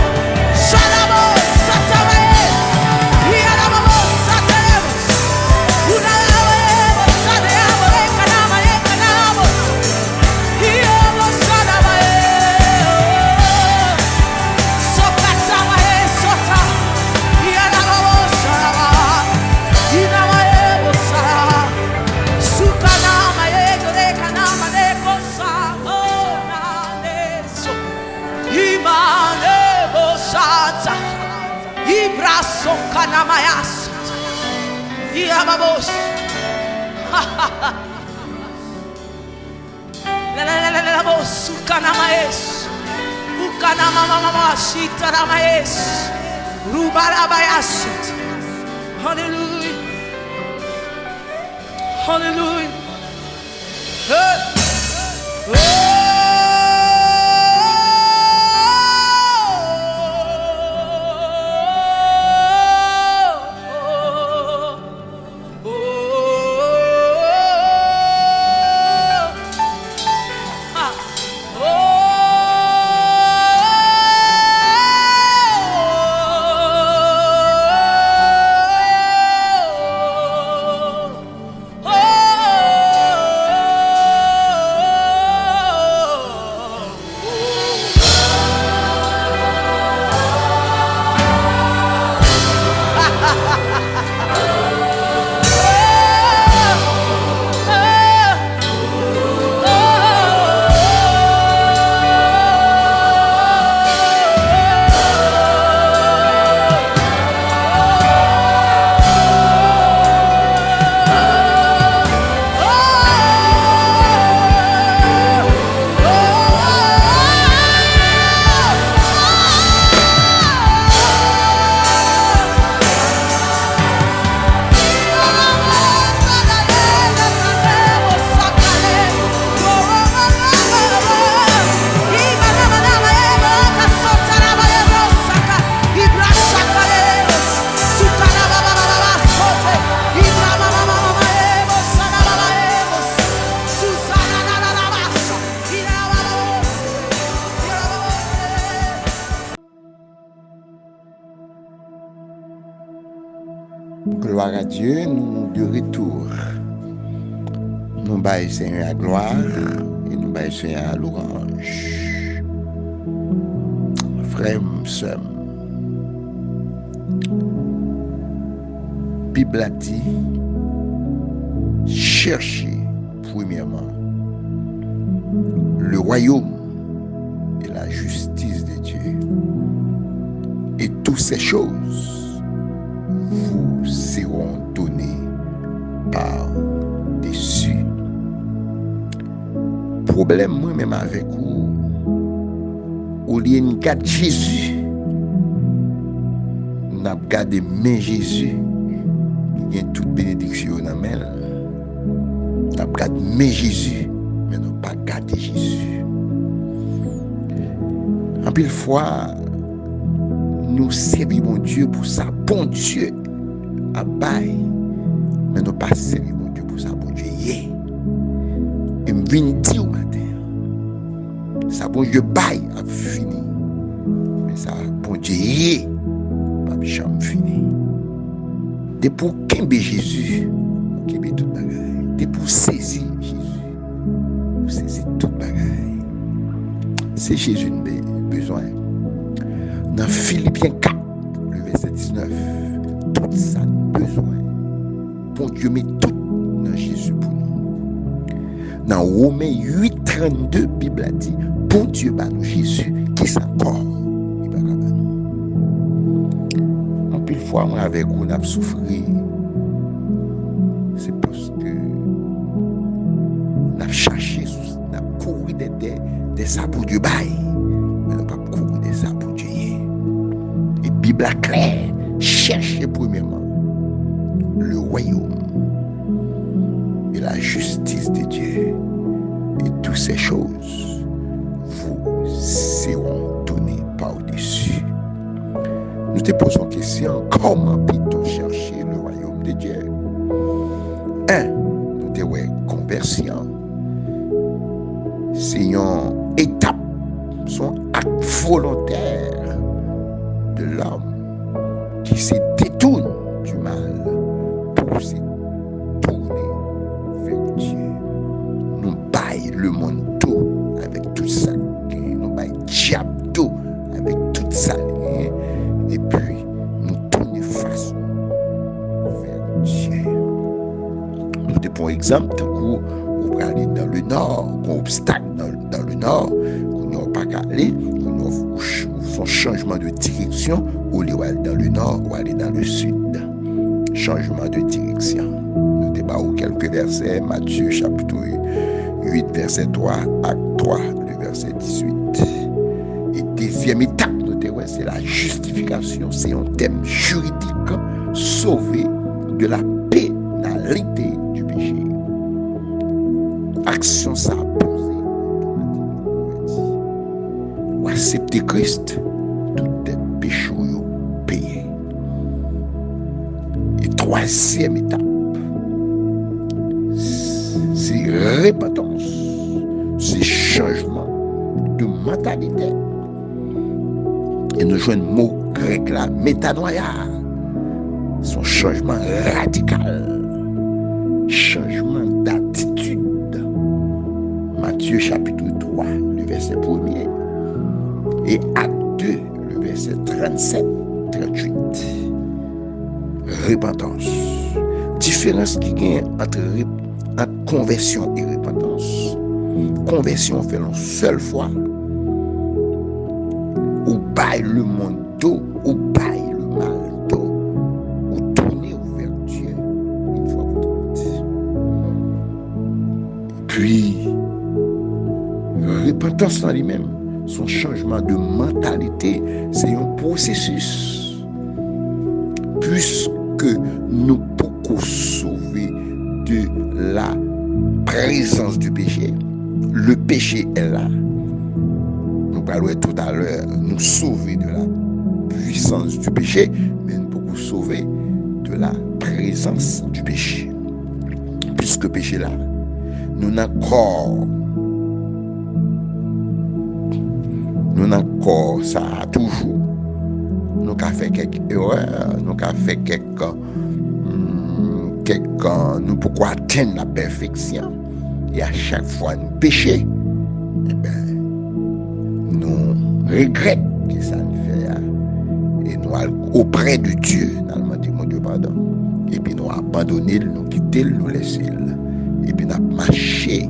Shalabo Satare, Yalabo Satare, Unalabo Sadeabo, Ekanama, Ekanamo, Yabo Sadabae, Sokatamae, Sota, Yalabo Sadaba, Inamae Sara, Sukanama, Ekanama, Nekosa, Onaneso. Imane bosata, ibraso kanamayas, iababos. La bos kanamaes, ukanamamamas, itaramaes, rubarabayas. Hallelujah, hallelujah. Hey. Gloire à Dieu, nous de retour. Nous baillons Seigneur à gloire et nous baillons Seigneur à l'orange. Frère, sœur, Bible a dit, cherchez premièrement le royaume et la justice de Dieu, et toutes ces choses vous seront données par-dessus. Problème moi-même avec vous, au lieu de garder Jésus, n'a pas gardé mais Jésus, il y a toute bénédiction dans la main. N'a pas gardé mais Jésus, mais n'a pas gardé Jésus. En pile fois, nous servons Dieu pour sa bon Dieu à bail, mais nous pas servons Dieu pour sa bon Dieu. Et me viens dire au matin, sa bon Dieu bail a fini, mais sa bon Dieu pas jamais fini. De pour qu'aimer Jésus, qu'aimer toute bagaille. De pour saisir Jésus, pour saisir toute bagaille. C'est Jésus nous besoin. Dans Philippiens 4, le verset 19, tout ça besoin. Bon Dieu met tout dans Jésus pour nous. Dans Romains 8, 32, Bible a dit, bon Dieu bat nous Jésus, qui s'encore. Une fois, moi, avec vous, on a souffert. C'est parce que on a cherché, on a couru des sabots du bail, mais on n'a pas couru des sabots du Dieu. Et Bible a clair, cherchez premièrement le royaume et la justice de Dieu, et toutes ces choses vous seront données par-dessus. Nous te posons question, comment peut-on chercher le royaume de Dieu? Nous te conversion. C'est une étape, son acte volontaire de l'homme qui se détourne du mal pour se tourner vers Dieu. Nous baillons le monde tout avec tout ça. Nous baillons le diable tout avec tout ça. Et puis, nous tournons face vers Dieu. Nous te prenons exemple, tant qu'on va aller dans le nord, qu'on obstacle dans le nord, qu'on n'a pas qu'à aller, qu'on son changement de direction, ou aller dans le nord, ou aller dans le sud. Changement de direction. Nous te parlons quelques versets, Matthieu chapitre 8, verset 3, acte 3, le verset 18. Et deuxième étape, c'est la justification, c'est un thème juridique, sauvé de la pénalité du péché. Action ça a posé automatiquement. Ou accepter Christ, tout est péché payé. Et troisième étape, c'est repentance, c'est changement de mentalité. Et nous jouons un mot grec là, métanoïa. Son changement radical. Changement d'attitude. Matthieu chapitre 3, le verset 1er. Et acte 2, le verset 37-38. Repentance. Différence qui gagne entre conversion et repentance. Conversion fait une seule fois. Ou baille le monde d'eau, ou baille le mal d'eau, ou tournez vers Dieu une fois pour toutes. Puis, repentance dans lui-même, son changement de mentalité, c'est un processus. Puisque nous pouvons sauver de la présence du péché, le péché est là. Nous parlons tout à l'heure, nous sauver de la puissance du péché, mais nous pouvons sauver de la présence du péché. Puisque le péché là, nous n'avons encore ça toujours. Nous avons fait quelques erreurs, nous avons fait nous pouvons atteindre la perfection. Et à chaque fois nous péchons, eh bien, nous regrettons que ça nous fait. Et nous allons auprès de Dieu, nous allons demander mon Dieu pardon. Et puis nous abandonner, nous quitter, nous laisser. et puis n'a marché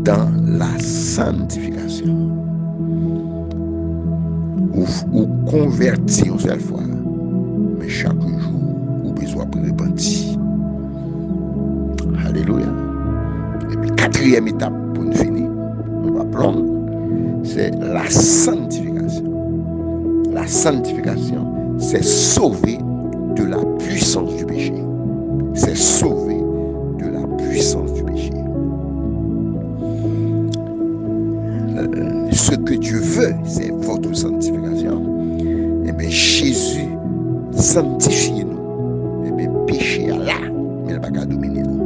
dans la sanctification. Ou converti une seule fois, mais chaque jour, ou besoin de repentir. Alléluia. Et puis, quatrième étape pour nous finir, on va prendre, c'est la sanctification. La sanctification, c'est sauver de la puissance du péché. C'est sauver de la puissance du péché. Ce que Dieu veut, c'est votre sanctification. Et bien, Jésus sanctifie nous. Et bien, péché à là, mais il n'a pas qu'à dominer nous.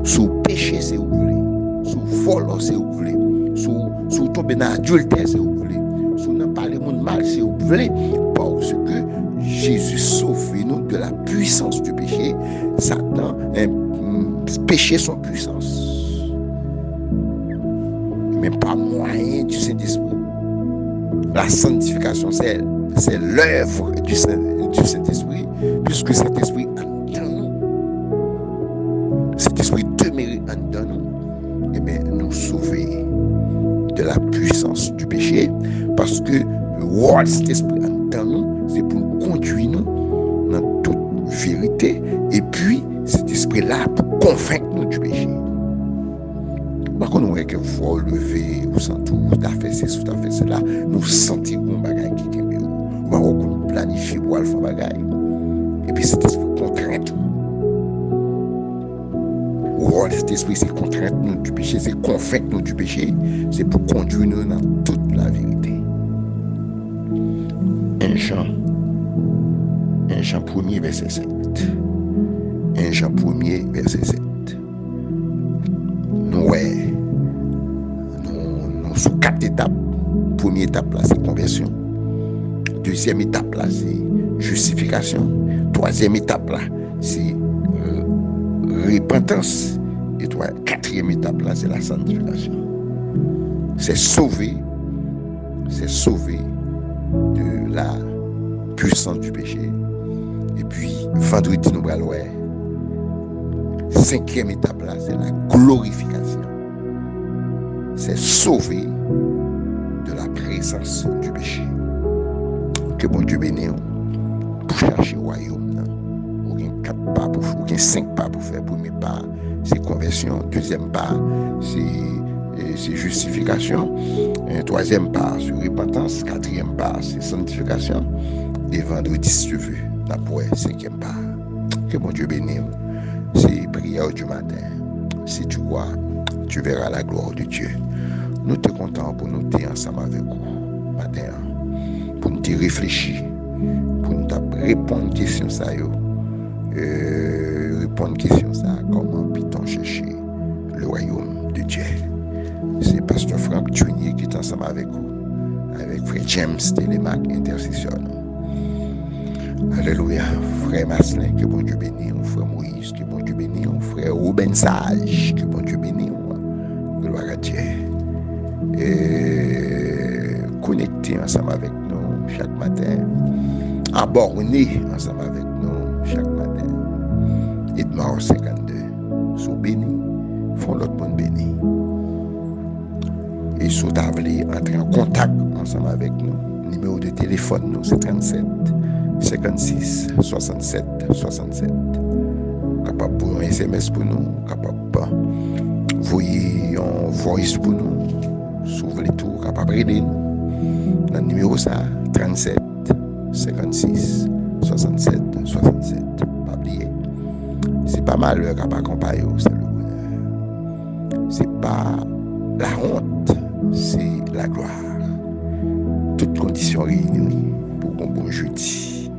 Sous péché, c'est où vous voulez. Sous vol, c'est où vous voulez. Sous tomber dans l'adultère, c'est où vous voulez. Sous n'en parler monde mal, c'est où vous voulez. Parce que Jésus sauve nous de la puissance du péché. Satan, péché son puissance. Mais pas moyen du Saint-Esprit. La sanctification, c'est l'œuvre du Saint-Esprit, puisque cet esprit est en nous. Cet esprit demeure en nous. Et bien, nous sauver de la puissance du péché, parce que le rôle de cet esprit en nous, c'est pour conduire nous dans toute vérité, et puis cet esprit-là pour convaincre nous du péché. Par contre, nous voyons que vous lever, vous sentez tout à fait ceci, tout à fait cela, nous sentons un bagage qui est mieux. Nous allons planifier pour faire un bagage. Et puis cet esprit contraint. Le cet esprit, c'est contraindre nous du péché, c'est convaincre nous du péché, c'est pour conduire nous dans toute la vérité. 1 Jean 1er, verset 7. 1 Jean 1er, verset 7. Nous sous 4 étapes. Première étape là, c'est conversion. Deuxième étape là, c'est justification. Troisième étape là, c'est repentance. Et quatrième étape là, c'est la sanctification. C'est sauver de la puissance du péché. Et puis vendredi nous allons voir. Cinquième étape là, c'est la glorification. C'est sauver de la présence du péché. Que bon Dieu bénisse pour chercher le royaume. Aucun 4 pas pour faire, aucun 5 pas pour faire. Premier pas, c'est conversion. Deuxième pas, c'est justification. Troisième pas, c'est repentance. Quatrième pas, c'est sanctification. Et vendredi, si tu veux, d'après cinquième pas. Que bon Dieu bénisse. C'est prière du matin. Si tu crois, tu verras la gloire de Dieu. Nous te comptons pour nous être ensemble avec vous matin, pour nous réfléchir, pour nous répondre aux questions ça, répondre aux questions ça, comment peut-on chercher le royaume de Dieu. C'est Pasteur Franck Tunier qui est ensemble avec vous, avec Frère James Télémac, intercession. Alléluia. Frère Maslin, que bon Dieu bénisse. Frère Moïse, que bon Dieu bénisse. Frère Ruben Sage, que bon Dieu bénisse. Gloire à Dieu. Et connectez ensemble avec nous chaque matin. Abonnez ensemble avec nous chaque matin. Edmar 52. Sous béni, font l'autre monde béni. Et sous table, entrer en contact ensemble avec nous. Numéro de téléphone, nous, c'est 37 56 67 67. Capable pour un SMS pour nous, capable voyez un voice pour nous. S'ouvre les tours, capable de aider nous. Dans le numéro ça, 37 56 67 67. Pas oublier. C'est pas malheur capable accompagner, c'est le bonheur. C'est pas la honte, c'est la gloire. Toutes conditions réunies pour un bon jeudi.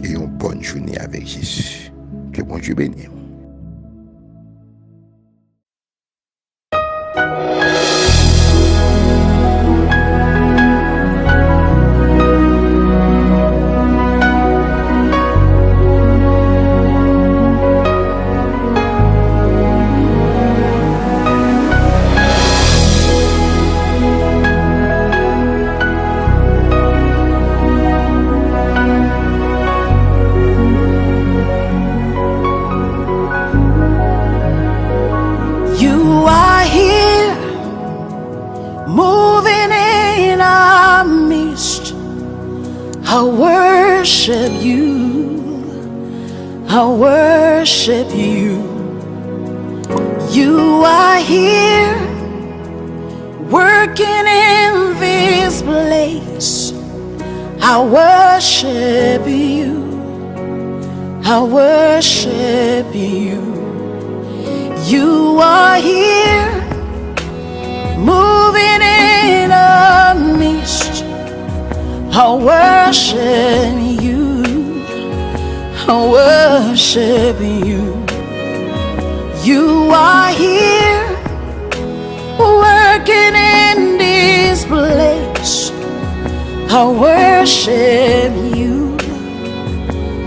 Et une bonne journée avec Jésus. Que bon Dieu bénisse. you. I worship you. You are here, working in this place. I worship you. I worship you. You are here, moving in our midst. I worship you. I worship you. You are here, working in this place. I worship you.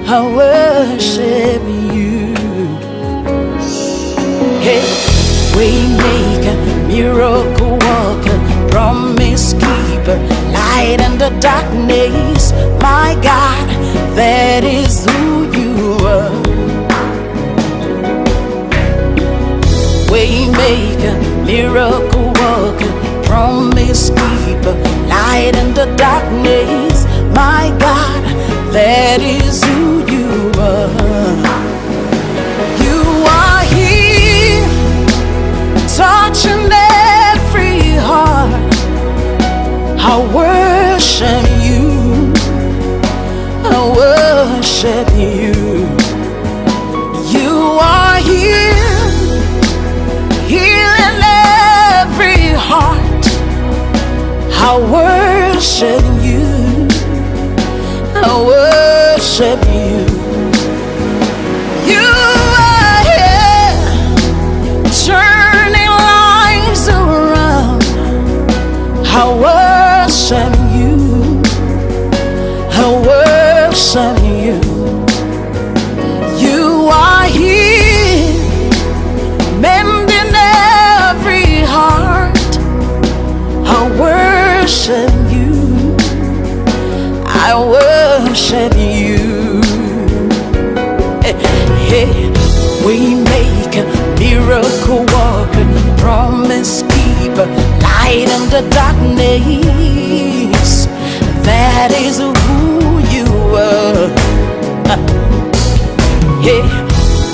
I worship you. Hey, waymaker, miracle worker, promise keeper, light in the darkness. My God, that is who you are. Waymaker, miracle worker, promise keeper, light in the darkness. My God, that is who you are. You are here, touching every heart. I worship you. I worship you. You are here, healing every heart. I worship you. I worship you. You are here, turning lives around. I worship you. I worship you. You are here, mending every heart. I worship you. I worship you. Hey, we make a miracle worker, promise keeper, light in the darkness. That is who you are. Hey,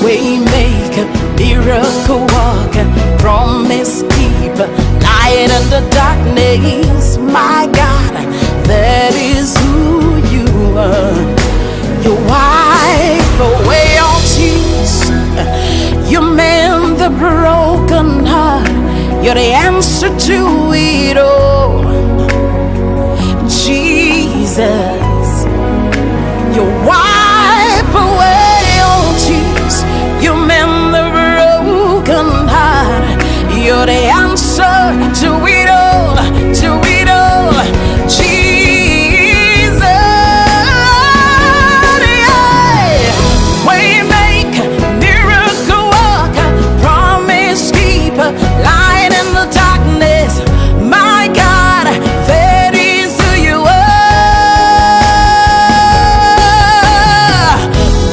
we make a miracle worker, promise keeper, light in the darkness. My God, that is who you are. You wipe away all tears. You mend the broken heart. You're the answer to it all. Jesus, you wipe away all tears. You mend the broken heart. You're the answer to it all. To it all. Jesus, yeah. Waymaker, miracle worker, promise keeper, light in the darkness. My God, that is who you are.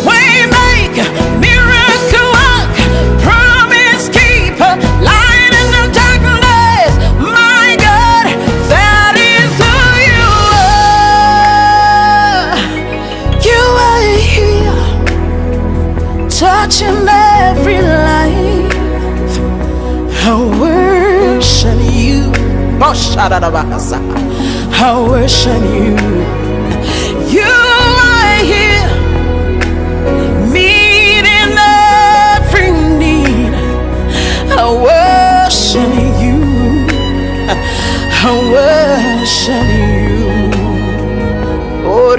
Waymaker, miracle worker, promise keeper, light in the darkness. My God, that is who you are. You are here, touching every life. I worship you. I worship you. You are here, meeting every need. I worship you. I worship you. Oh,